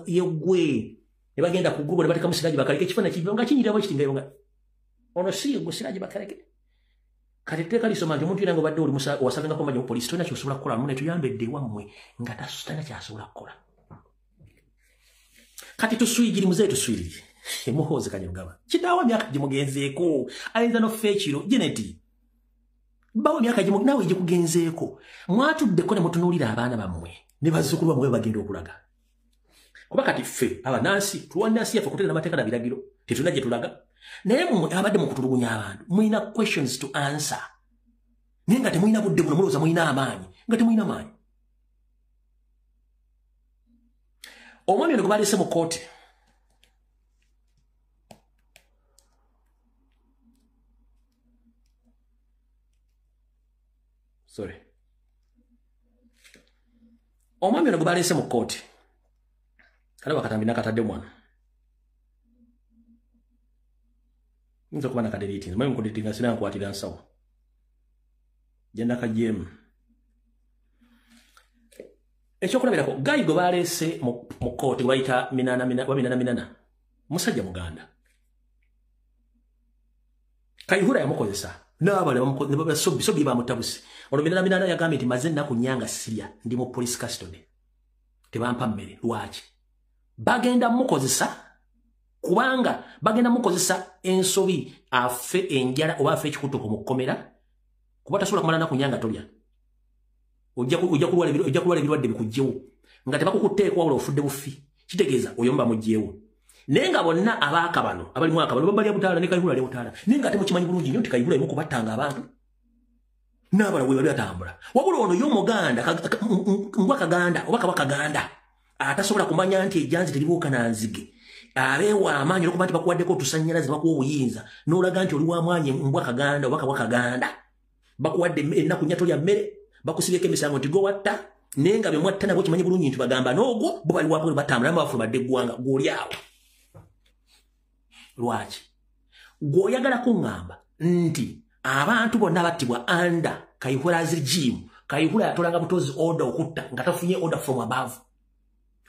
yegwe ne bagenda ku Google ne bateka Siraje Bakaleke kifaananyi kibiyo nga kinyirira bwe kitingayo nga ono si gwe Siraje Bakaleke kati etteeka lisoma nti omuntu yenna nga obadde oli wasangangako manya mu poliisi tolina kyosobola kukola mune tuyambedde wammwe nga talina kyasobola kukola kati tuswigiri muzeeyi tuswiriri emuhoozi kanyongaba kitaawa myaka gimugenzeeko ayinza noffe ekiro geneti bawo myaka naawe gikugenzeeko mwatuddeko ne mutunuulira abaana bammwe ne bazzukulu bammwe bagenda okulaga kuba kati ffe abanansi tuwanansi yaffe okuteera amateeka na biragiro tetulina gye tulaga naye mmwe abadde mu kutulugunya abantu mulina questions to answer naye nga temulina budde buno mulowooza mulina amaanyi nga temulina maanyi omwami ono gwe baleese mu kooti omwami ono gwe baleese mu kooti kale wakatambi nakatadde mwana nza kuba nakadelitinze mwe nkudelitinga sina nkwatira nsawo jenda kajeemu ekyokulabirako gayi gwe baleese mu kooti bayita minana musajja muganda Kayihura yamukozesa n'abale sobi bamutabusi ono minana yagambye nti maze ennaku nnyanga sirya ndi mu police custody tebampa mmere lwaki bagenda mukozesa kubanga bagenda mukozesa ensobi afe enjala oba afe ekikutuko mu kkomera kuba tasobola kumala naku nyanga tolya ojja kulwala ebirwadde bikugjewo nga tebakukutteeko wabula ofudde bufi kitegeeza oyo mba mugjewo naye nga bonna abaaka bano abalimu aka bano balya butaala ne Kayihura alya butaala naye nga ate mukimanyi bulungi nnyo nti Kayihura emu kubattanga abantu n'abala we bali batambula wabula ono y'omuganda ngwa Kaganda oba Kabaka Kaganda atasobola kumanya nti ejjanzi teribuuka na nzige abewa amanyi okuba nti bakuwaddeko otusanyalaze bakuwa obuyinza n'olaga nti oli wamwanyi mbwa kaganda oba kabwa kaganda bakuwadde ennaku nnya tolya mmere bakusibyeko emisango nti gowatta naye nga bemwatta nabo kimanyi bulungi nti bagamba n'ogwo bo bali wabwe batambula bafulumadde eggwanga gw'oli awo lwaki gw'oyagala kuŋŋamba nti abantu bonna battibwa under Kayihura's regime Kayihura yatolanga butozi order okutta nga tafunye order from above.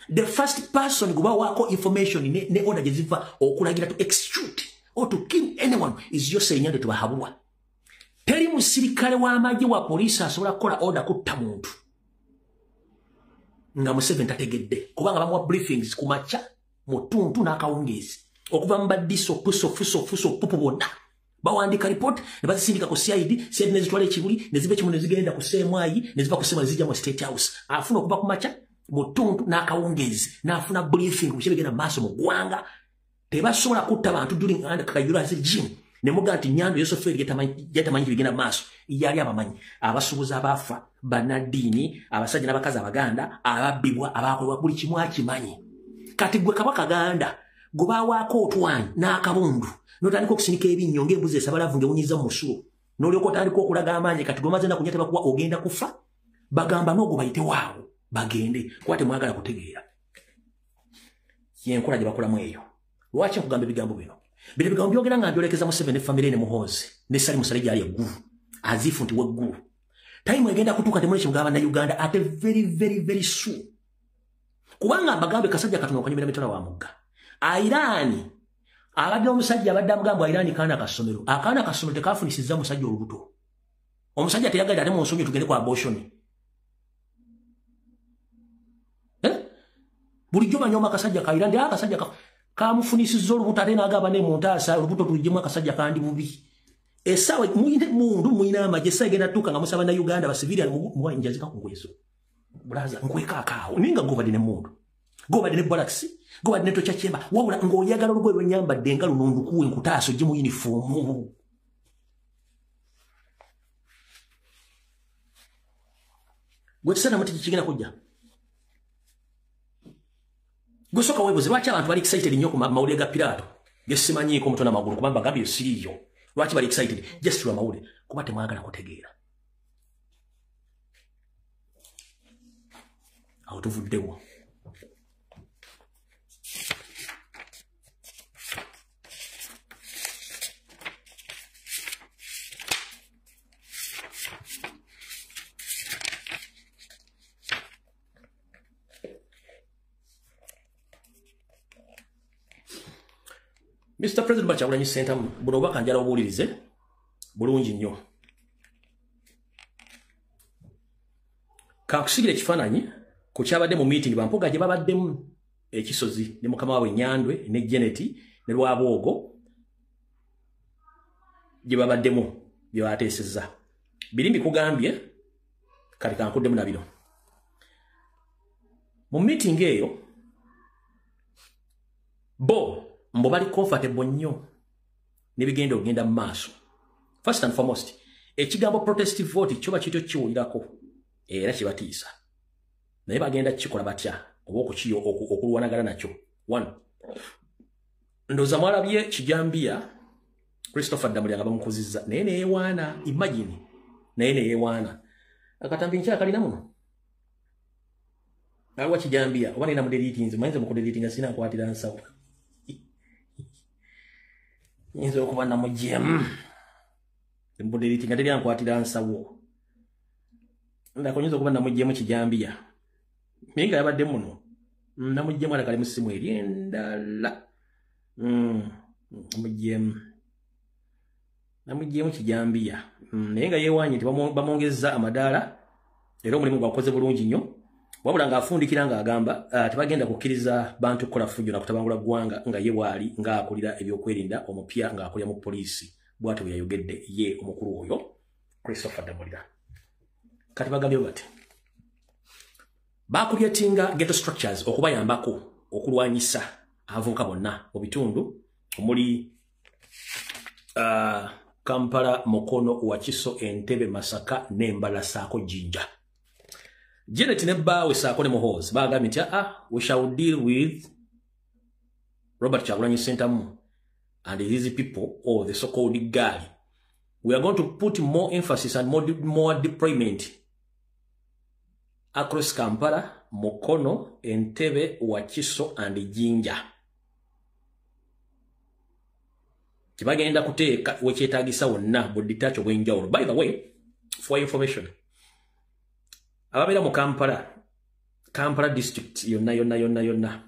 The first person guba wako information ne order jeziva okulagira to execute or to kill anyone is your senyande to bahabwa. Teri musirikale wa amaji wa polisi asobola kola order kutta muntu. Nga Museveni tategedde kubanga bamwa briefings kumacha mutuntu n'akawungezi okuva mbadiso fuso pupu bonna bawandika report ne bazisindika ku CID nezitwala ekibuli nezibe kimu nezigenda ku semwayi neziva ku semwayi zijja mu State House afuna okuva kumacha mutuntu n'akawungezi n'afuna briefing kukyebegenda maaso mu gwanga tebasobola kutta abantu during Kayihura's regime ne muga nti Nyando Yoseferi yatamanyi bigenda maaso yali abamanyi abasubuza abafa banadini abasajja n'abakazi abaganda ababbibwa abakolwa buli kimu akimanyi kati gwe kabaka ganda goba wako otwanyi n'akabundu notandika okusinika ebinnyo ng'embuzi esabalavu ng'ewunyiza mu musulo n'olyoka otandika okulaga amaanyi kati gomaze na kunyata bakuwa ogenda kufa bagamba n'ogwo bayite waawo bagende kuba temwagala kutegeera yenkola gye bakolamu eyo lwaki nkugamba ebigambo bino bino bigambo byogera nga byolekeza Museveni family ne Muhoozi ne Sali Musale gyali eggulu azifu nti weggulu time egenda kutuuka temuleki mugamba na Uganda ate very soon kubanga bagambe kasajja katono okanyumira mitala wa mugga Irani abadde omusajja abadde amugambo Irani kaana kasomero akaana kasomero tekafunisiza musajja olubuto omusajja teyagadde ate mu nsonyi tugende kwa abortion bulijjo banyoma kasajja ka Irani akasajja kamufunisiza olubuto ate n'agamba ne muntaasa olubuto tulijjemu akasajja kandi bubi esawe muyinde mundu muyina amaje sagenda tuka nga musaba na Uganda basivili muwa injazika kungwezo braza nkweka akaawo ninga gobadde ne mundu gobadde ne balaxi gobadde ne tocha chemba wabula ng'oyagala olugwe lwenyamba denga lunundu kuwe nkutaaso gye mu uniform gwe tsana mati kigenda kujja gwe soka webuze lwaki abantu bali excited nnyo ku mawulire ga Pirato gesimanyiiko mutona magulu kubamba gambye siriyo lwaki bali excited just lwa mawulire kuba temwagala kutegeera awo tuvuddewo Mr. President Bachagulanyi Sentamu buno obaka njala obuulirize bulungi nnyo kakusigira ekifaananyi ku kyabadde mu meeting bampoga gye babaddemu ekisozi ne mukama waabwe Nyandwe ne Geneti ne Lwabwogo gye babaddemu bye bateesezza birimbi kugambye kati kankuddemu na bino mu meeting eyo bo mbo bali comfortable nnyo nebigenda ogenda mu maaso first and foremost ekigambo protest vote kyoba kito kiwulirako era kibatiisa naye bagenda kikola batya oba okukiyo okulwanagana nakyo one ndoza mwalabye Kijambia Christopher Damulya nga bamukuzizza naye neyewaana imagine naye neyewaana akatambi nkyala kalina muno aliwa Kijambia oba nina mudelitinze mayinza mukudelitinga sina nkwatira nsawo Nzo kuba na mujem. Mbudeli tinga teri ankwatira nsawo. Ndakonyeza kuba na mujem Kijambia. Minga yabadde muno. Na mujem ala kali musimu eri endala. Mujem. Na mujem Kijambia. Nenga yewanyi bamongeza amadala. Lero mulimu gwakoze bulungi nnyo. Wabula nga afundikira nga agamba tebagenda kukkiriza bantu kola fujjo na kutabangula gwanga nga ye wali nga akulira ebyokwerinda omupya nga akulira mu poliisi bw'atyo yayogedde ye omukulu oyo Christopher Damulya kati bagambye bati bakulyetinga ghetto structures okubayambako okulwanyisa abavubuka bonna mu bitundu omuli Kampala, Mukono, Wakiso, Entebbe, Masaka n'Embala saako Jinja. Janet ne Bawe saako ne Muhoozi bagambye nti we shall deal with Robert Kyagulanyi Ssentamu and his people, or the so-called Gali, we are going to put more emphasis and more deployment across Kampala, Mukono, Entebbe, Wakiso, and Jinja. Kibagenda kuteeka wekyetaagisa wonna budditacho bw'enjawulo. By the way, for information, ababeera mu Kampala district yonna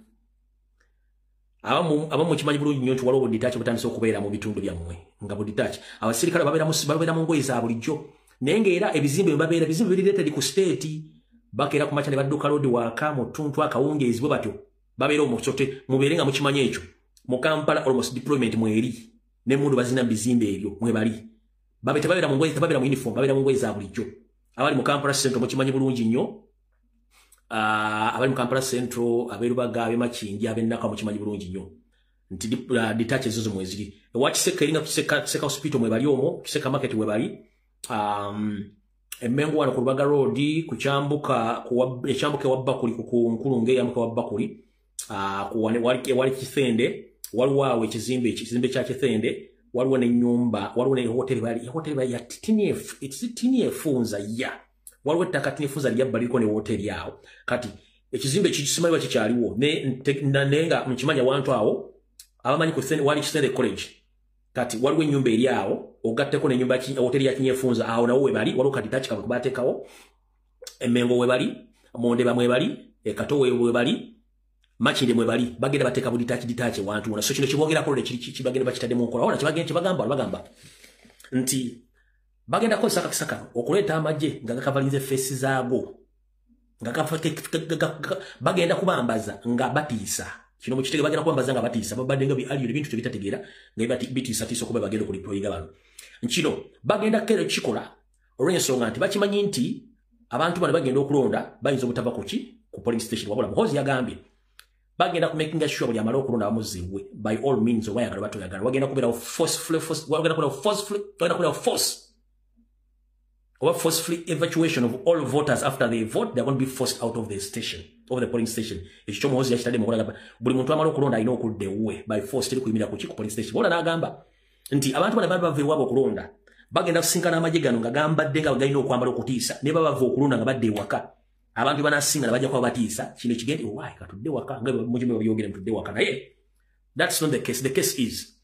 abamu kimanyi bulungi nnyo nti waliwo budditacho butandise okubeera mu bitundu byammwe nga budditacho abasirikale babeera mu ngoye za bulijjo naye ng'era ebizimbe bizimbe birireetedi ku state bakeera ku makya ne badduka loodi waaka mu ttuntu akawungeezi bwe batyo babeera omusote mubeere nga mukimanyi ekyo mu Kampala almost deployment mweri n'emundu bazina bizimbe ebyo mwe bali tebabeera mu ngoye tebabeera mu uniform babeera mu ngoye za bulijjo abali mu Kampala Central mukimanyi bulungi nnyo abali mu Kampala Central aberubaga abemakindi abenaka mukimanyi bulungi nnyo nti ditache ezo mwe ziri ewakiseka eringa kuseka hospital mwe bali omwo kiseka market mwe bali emengo wano ku Rubaga Road kuchambuka echambuke wabakuli ku Nkulunge yamuka wabakuli wali Kithende waliwo ekizimbe kya Kithende waliwo n'ennyumba waliwo ne hotel bali ya tini efunza ya waliwo ettaka tini efunza lya baliko ne hotel yawo kati ekizimbe kisimaliwa kikyaliwo nenga mukimanya wantu awo abamanyi ku wali Kithende College kati waliwo ennyumba eri awo ogatteko n'ennyumba hotel ya kinyefunza awo nawo we bali waliwo kati tachi kabwe kubateekawo Emengo we bali Mondeba mwe bali Kato we bali Makinde mwe bali bagenda bateeka buditachi wantu wona so kino kibogerako kibagenda bakitadde mu nkola wona kibagamba nti bagenda ko saka okuleeta amagye nga gakavalize face zaago nga bagenda kubambaza nga batiisa kino mukitege bagenda kubambaza nga batiisa babadde nga ali ebintu tebitategeera nga bitiisa tiso kuba bagenda kuliployinga bano nkino bagenda kere kikola olw'ensonga nti bakimanyi nti abantu bano bagenda okulonda bayinza obutava ku police station wabula muhozi yagambye bagenda ku making sure buli amalo okulonda bamuziwe by all means obayagala batoyagala bagenda kubeera forcefully evacuation of all voters after they vote. They're going to be forced out of the station, of the polling station. Ekyo muhozi yakitadde mu kulagaba buli muntu amalo okulonda alina okudda ewuwe by force teri kuyimira ku polling station. Bona n'agamba nti abantu bano bava ewaabwe okulonda bagenda kusinkana amagye gano nga gambadde nga galina okwambala okutiisa ne baba bava okulonda nga badde ewaka abantu banasinga bajja kuba batiisa kino kigende why katudde waka nga mujimbe babyogere mutudde waka naye that's not the case. The case is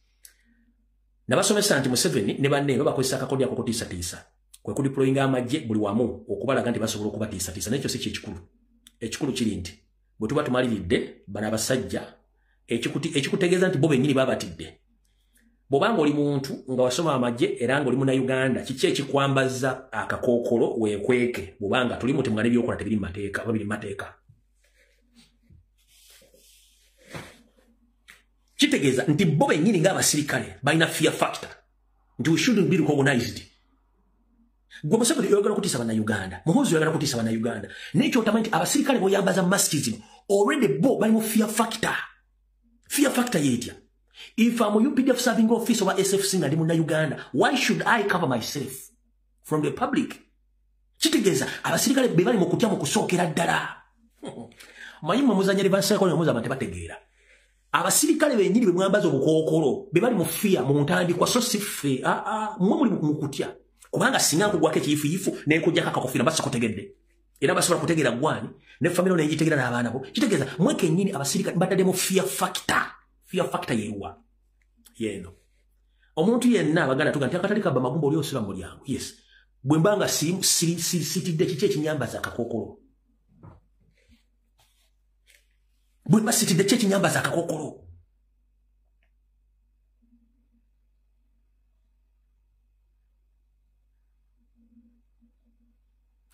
nabasomesa nti Museveni ne banne bakozesa akakodya ako kutiisa kwe kudiployinga amagye buli wamu okubalaga nti basobola okubatiisa n'ekyo si ekikulu kiri nti bwe tuba tumaliridde bano abasajja ekikutegeeza nti bo bennyini babatidde bw'obanga oli muntu nga wasoma amagye era nga oli Munnayuganda kiki ekikwambaza akakookolo weekweke bw'obanga tuli muti mugane byokola tebiri mu mateeka kitegeeza nti bo bennyini ng'abasirikale balina fear factor nti we shouldn't be recognized. Gwe Museveni oyagala kutiisa Bannayuganda muhozi oyagala kutiisa Bannayuganda n'ekyo otamanyi nti abasirikale boyambaza masiki zino already bo bali mu fear factor yeetya. If I'm a UPDF serving office over SFC nga ndi Munnayuganda, why should I cover myself from the public? Kitegeeza abasirikale be bali mu kutya mu kusookera ddala. Manyi mwe muzannya libansaako ne muza tebategeera. Abasirikale bennyini be mwambaza obukookolo be bali mu fear mu ntandikwa so si ffe mwe muli mu kutya. Kubanga singa nkugwako ekiyifuyifu n'enkujjako akakofira basa kutegedde era basobola kutegeera gwani ne famire n'egitegeera n'abaana bo kitegeeza mwe kennyini abasirikale badde mu fear factor yeewa yeno omuntu yenna abaganda tuga nti akatali kabba magumba oli osula mu mulyango yes bwe mbanga sitidde kiki ekinyambaza akakookolo bwe mba sitidde kiki ekinyambaza akakookolo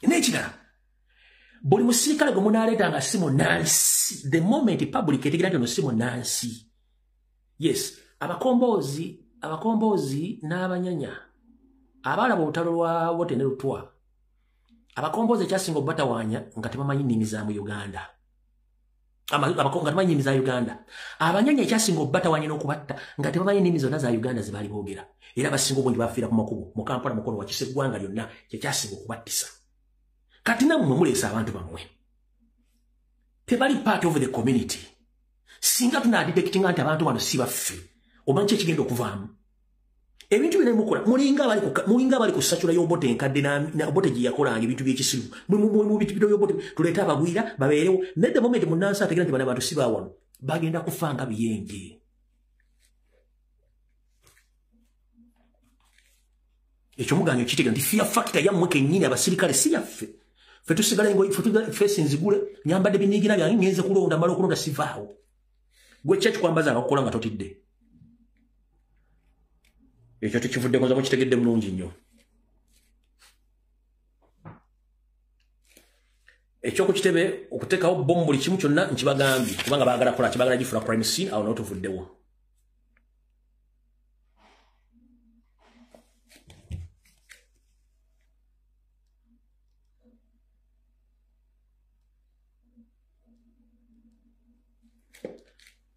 n'ekirala buli musirikale gwe munaaleetanga si munnansi the moment public etegeera nti ono si munnansi yes abakomboozi n'abanyanya abalaba olutalo lwa Wote ne Lutwa abakomboozi ekyasinga obatawaanya nga tebamanyi nnimi za mu Uganda nga tebamanyi nnimi za Uganda abanyanya ekyasinga obatawaanya n'okubatta nga tebamanyi nnimi zonna za Uganda ze baali boogera era abasinga obungi bafiira ku makubo mu Kampala Mukono Wakiso eggwanga lyonna kyekyasinga okubattisa. Kati nammwe muleesa abantu bammwe tebali part of the community singa tunadetectinga nti abantu bano si baffe omanyi ekigenda okuvaamu ebintu bino mukola mulinga bali ku ssatula y'obote enkadde na bote gye yakolanga ebintu by'ekisiru mu bitibiro y'obote tuleeta abagwira babeerewo nedda moment munnansi ategera nti bano abantu si baawano bagenda kufa nga biyenge ekyo muganga ekitegeera nti fear factor yammwe kennyini abasirikale si yaffe ffe tusigala ffe sinzigule nyambadde biniigira byange ngenze kulonda mala okulonda sivaawo gwe kyaki kwambaza akakukola nga totidde ekyo tekivudde koza mukitegedde bulungi nnyo ekyo ku kitebe okuteekawo bomu buli kimu kyonna nkibagambye kubanga baagala kola kibagala gifula crime scene awo nawo tuvuddewo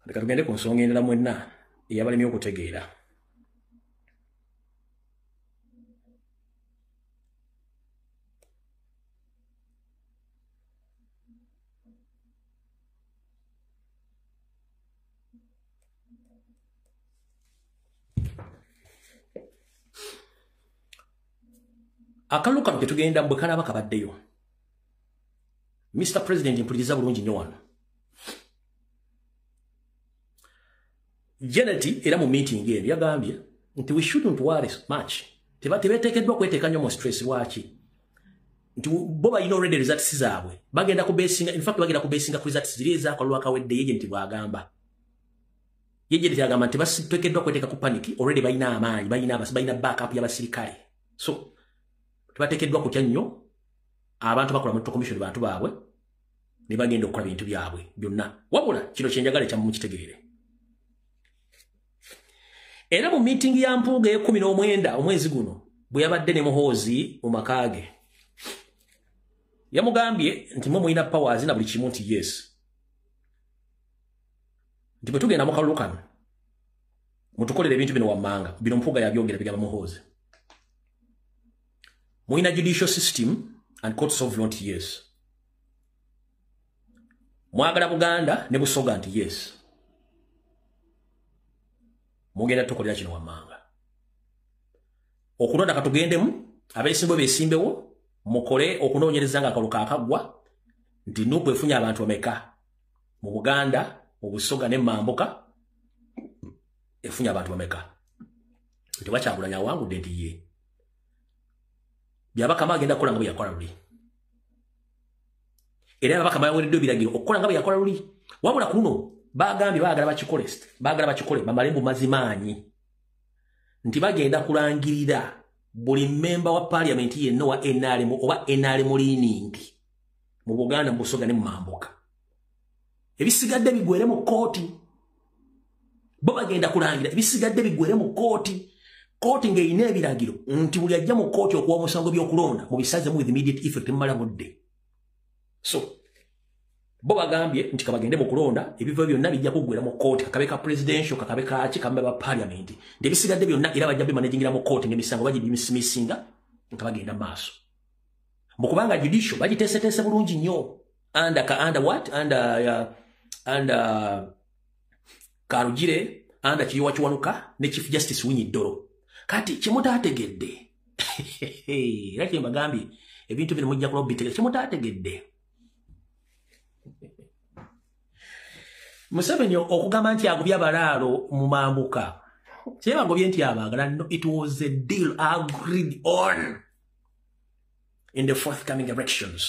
leka tugende ku nsonga endala mwenna eyabalemi okutegeera akalulu kano ketugenda bwe kalaba kabaddeyo Mr. President mpuliriza bulungi nnyo wano Janet era mu meeting eno yagambye nti we shouldn't worry much tebeteekeddwa kweteeka nnyo mu stress lwaki nti bo balina already results zaabwe bagenda kubeesinga in fact bagenda kubeesinga ku results ziri ezaakolwa akawedde yeje nti bwagamba yeje nti agamba nti basiteekeddwa kweteeka ku panic already balina amaanyi balina backup y'abasirikale so tebateekeddwa kutya nnyo abantu bakola mu commission bantu baabwe ne bagenda okukola bintu byabwe byonna wabula kino kyenjagala ekyamu mukitegeere era mu meeting ya Mpuuga e19 omwezi guno bwe yabadde ne Muhoozi mu makaage yamugambye nti mwe mulina powers na buli kimu nti yes nti bwe tugenda mu kalulu kano mutukolere ebintu bino wammanga bino Mpuuga yabyongera bigamba Muhoozi mulina judicial system and courts of law nti yes mwagala Buganda ne Busoga nti yes mugenda tukolera kino wammanga okulonda katugendemu abeesimbo beesimbewo mukole okunoonyereza nga akaluka akagwa nti Nuupu efunye abantu bameka mu Buganda mu Busoga ne Mambuka efunye abantu bameka nti Wakyagulanya awangudde nti ye byabakama agenda kukola nga bwe yakola luli era abakama baweereddwa ebiragiro okukola nga bwe yakola luli wabula ku luno bagambye baagala bakikole bamale bumazimaanyi nti bagenda kulangirira buli memba wa parliament yenna wa NRM oba NRM leaning mu Buganda mu Busoga ne mu Mambuka ebisigadde bigwere mu kooti bo bagenda kulangira ebisigadde bigwere mu kooti ng'erina ebiragiro nti buli ajja mu kooti okuwa omusango by'okulonda mu bisaze mu with immediate effect mumala mudde so bo bagambye nti kabagende mu kulonda ebiva byonna bijja kuggwera mu kooti kakabe ka presidential kakabe kaaki kambe ba parliament nti ebisigadde byonna era bajja bimanaging mu kooti ng'emisango bagidismissinga nga bagenda maaso mu kubanga judicial bagiteeseteese bulungi nnyo under Karugire under Kiyiwa Kiwanuka ne Chief Justice Winnie Doro kati kimutaategedde era kye mbagambye ebintu bino mujja kuba bitegedde kimutaategedde Museveni okugamba nti agobya abalaalo mu Mambuka kyeba ngobye nti abaagala no it was a deal agreed on in the forthcoming elections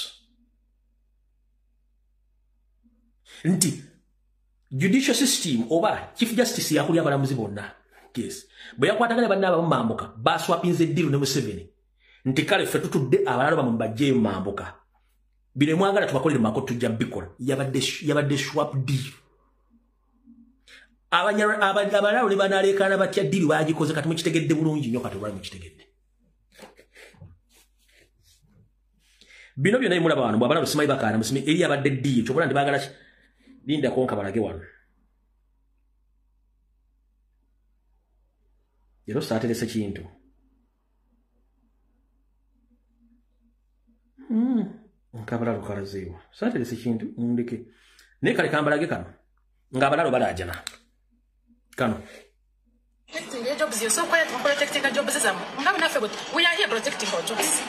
nti judicial system oba Chief Justice yakulya abalamuzi bonna yes bwe yakwatagana bannaaba mu Mambuka baswapinze deal ne Museveni nti kale ffe tutudde abalaalo bamwe bajje mu Mambuka bino mwagala tubakolere mu makooti tujja bikola yabadde swap deal abalaalo ne banaleekaana batya deal bagikoze kati mukitegedde bulungi nnyo kati olwali mukitegedde bino byonna bimulaba wano bw'abalaalo simanyi bakaana musimi eri abadde deal kyobola nti baagala linda konka balage wano Yero saaterese kintu nkabala lukalazeewa saaterese kintu ndeke naye kale kambalage kano nga abalalo balajana kano your jobs, you're so quiet and protecting our jobs. We are here protecting our jobs,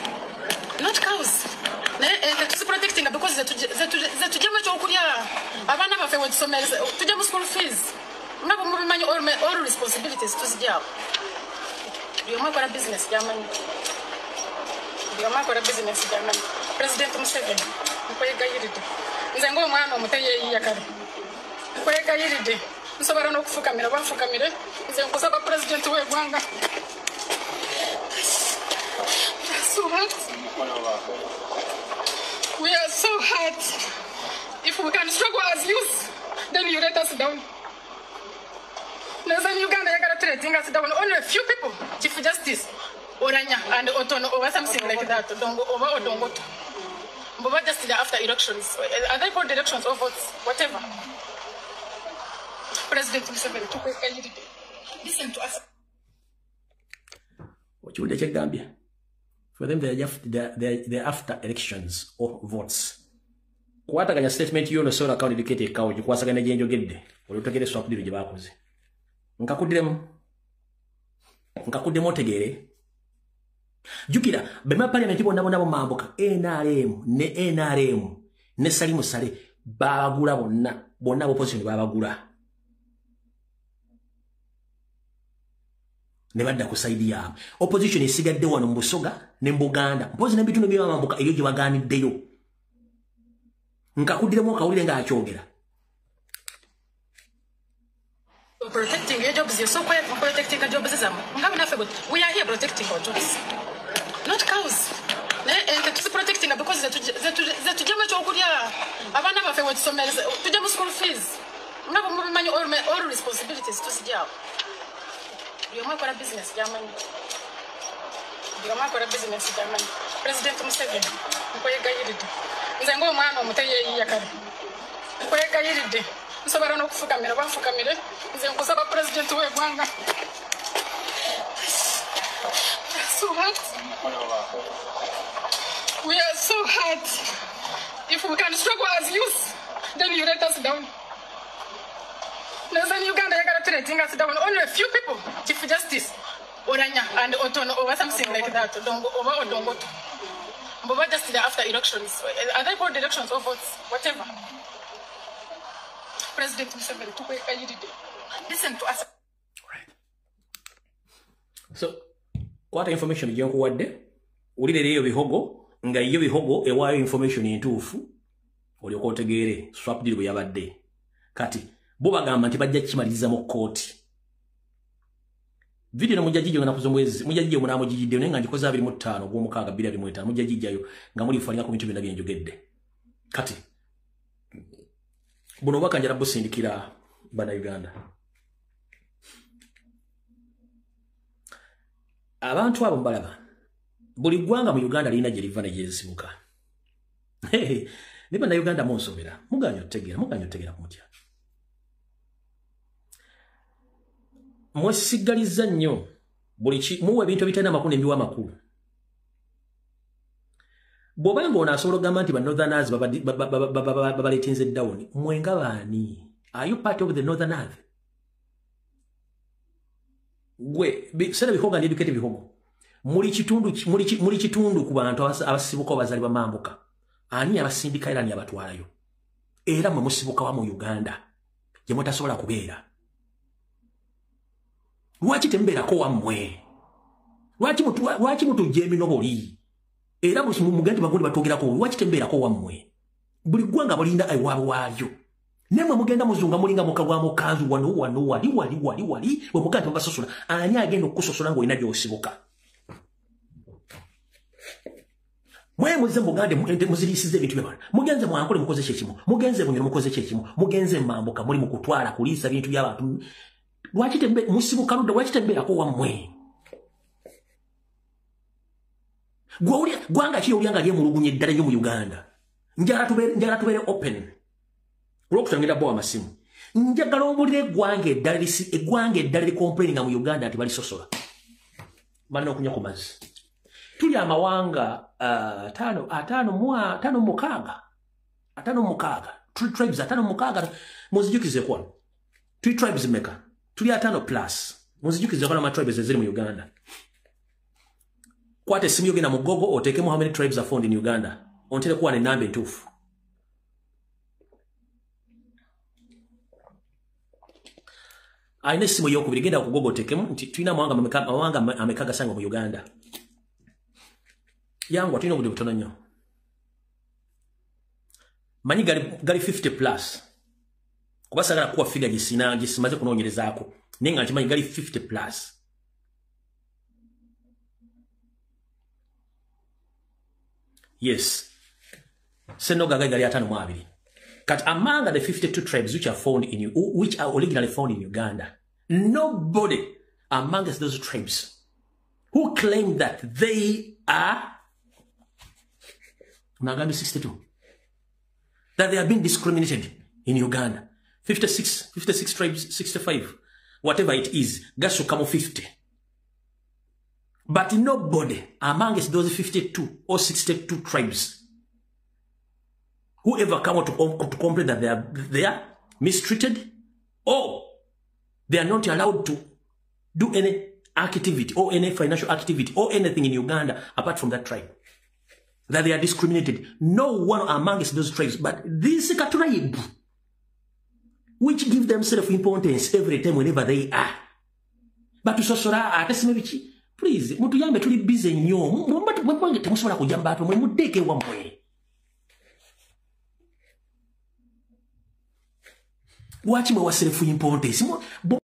not cows. Protecting because the school fees. All responsibilities to the job. You are business, German. You are business, German. President Museveni. Nzengo mwana omuteye yakare. Kweka yiride. Nsobara no kufukamira bafukamire. Nzengo saba president we gwanga. So hot. We are so hurt. If we can struggle as youth, then you let us down. In Uganda, you got to us down. Only a few people, Chief Justice, Oranya, and Otono, or something like that. Don't go over or don't go to. But just after elections, are they called elections or votes? Whatever. President Museveni took a listen to us. What you would check Gambia? For them, they're after elections or votes. What a statement you know, so account educated cow, you was a Ganajan Gede, or you take a swap to the Jabakus. Nkakudem otegere jukira bema parliament bonabo nabo mamboka NRM ne sali musale babagula bonna opposition babagula ne badda ku side ya opposition isigadde wano mu Busoga ne Mbuganda mpozi ne bitundu bya mamboka eyo gye baganiddeyo nkakudiremo kawulire nga akyogera. Protecting your jobs, you're so quiet and protecting our jobs. We are here protecting our jobs, not cows. Protecting because the school fees. All responsibilities to the job. You are business, German. You are business, German. President Museveni. Nzengo mwana omuteye yakare. Kweka yiride. Nsobara no kufukamira bafukamire. Nzengo saba president we gwanga. So hot. We are so hurt. If we can struggle as youth, then you let us down. In Uganda, you got to us down. Only a few people, Chief Justice, Oranya, and Otono, or something like that. Don't go over or don't go to. But just after elections, are they called elections or votes? Whatever. President Museveni took a listen to us. Right. So, what information you want there? Uli de bihogo, nga iyo bihogo ewayo information entuufu oli okotegeere swap deal bwe yabadde. Kati bo bagamba nti bajja kimaliriza mu kooti. Video na mujajije ngana kuzomwezi mujajije munamo jijide nenga ndikoza 25 gw'omukaaga 2025 mujajijayo nga muri fanya ku bintu bina byenjogedde. Kati buno bakanjala busindikira bana Uganda. Abantu abo mbalaba buli gwanga mu Uganda lina gye livana gyesimuka. Niba na Uganda monsobera muganyo tegera kumutya. Mwesigaliza nnyo buli muwe bintu bitana makulu embiwa makulu. Bobanga onasobola gamba nti ba Northerners babaletinze down mwenga baani. Are you part of the Northerners? Gwe sera bihoga ndi educated bihogo. Muri kitundu ku bantu abasibuka bazali ba mambuka. Ani abasindika era ni abatwalayo. Era mwe musibuka wa mu Uganda. Je mutasobola kubeera. Lwaki tembera ko wamwe? Lwaki mutu jemi noboli? Era mugandi bagundi batogera ko lwaki tembera ko wamwe? Buli gwanga balinda aiwabo walyo. Nemwe mugenda muzunga mulinga mukagwa mu kanzu wano wali we mugandi basosola ani agenda okusosola ngo ina byosibuka. Mwe muze mugande muzirisize bintu byabana. Mugenze mwankole mukoze kyekimu. Mugenze munyoro mukoze kyekimu. Mugenze mambuka muri mukutwala kulisa bintu by'abantu. Lwaki tembe musibuka ruda lwaki tembera ko wamwe? Gwanga kiyo ulyanga lye mulugunye ddala yo mu Uganda. Njala tubere open. Kulokutangira bo amasimu. Njagala obulire gwange ddala complaining mu Uganda ati bali sosola. Manno okunya ku mazzi. Tuli amawanga 5 mukaaga. Tribes 5 mukaaga muzijukize kwa. Tuli tribes meka. Tuli 5 plus. Muzijukiza kwa na tribes ezili mu Uganda. Kwate simu yogena mu Google otekemu how many tribes are found in Uganda. Ontele kuwa ne nambe ntufu. Aine simu yokubiri genda ku Google otekemu nti tulina mawanga amekaga sanga mu Uganda. Yangu tulina obudde butono nnyo. Manyi gali 50 plus. Kubasagala kuwa figure gisimaze kunoonyerezaako. Nenga nti manyi gali 50 plus. Yes. Senoga gali 52. Kat among the 52 tribes which are originally found in Uganda, nobody amongst those tribes who claim that they are 62. That they have been discriminated in Uganda. 56 tribes, 65, whatever it is, Gasu Kamo 50. But nobody amongst those 52 or 62 tribes who ever come out to complain that they are mistreated or they are not allowed to do any activity or any financial activity or anything in Uganda apart from that tribe. That they are discriminated. No one amongst those tribes, but this tribe, which give themselves importance every time whenever they are. But to sosora atasimebichi, please, mutu yambe tuli busy nyo. Mwange temusobola kujamba ato mudeke wamwe. Wachi mwa self importance.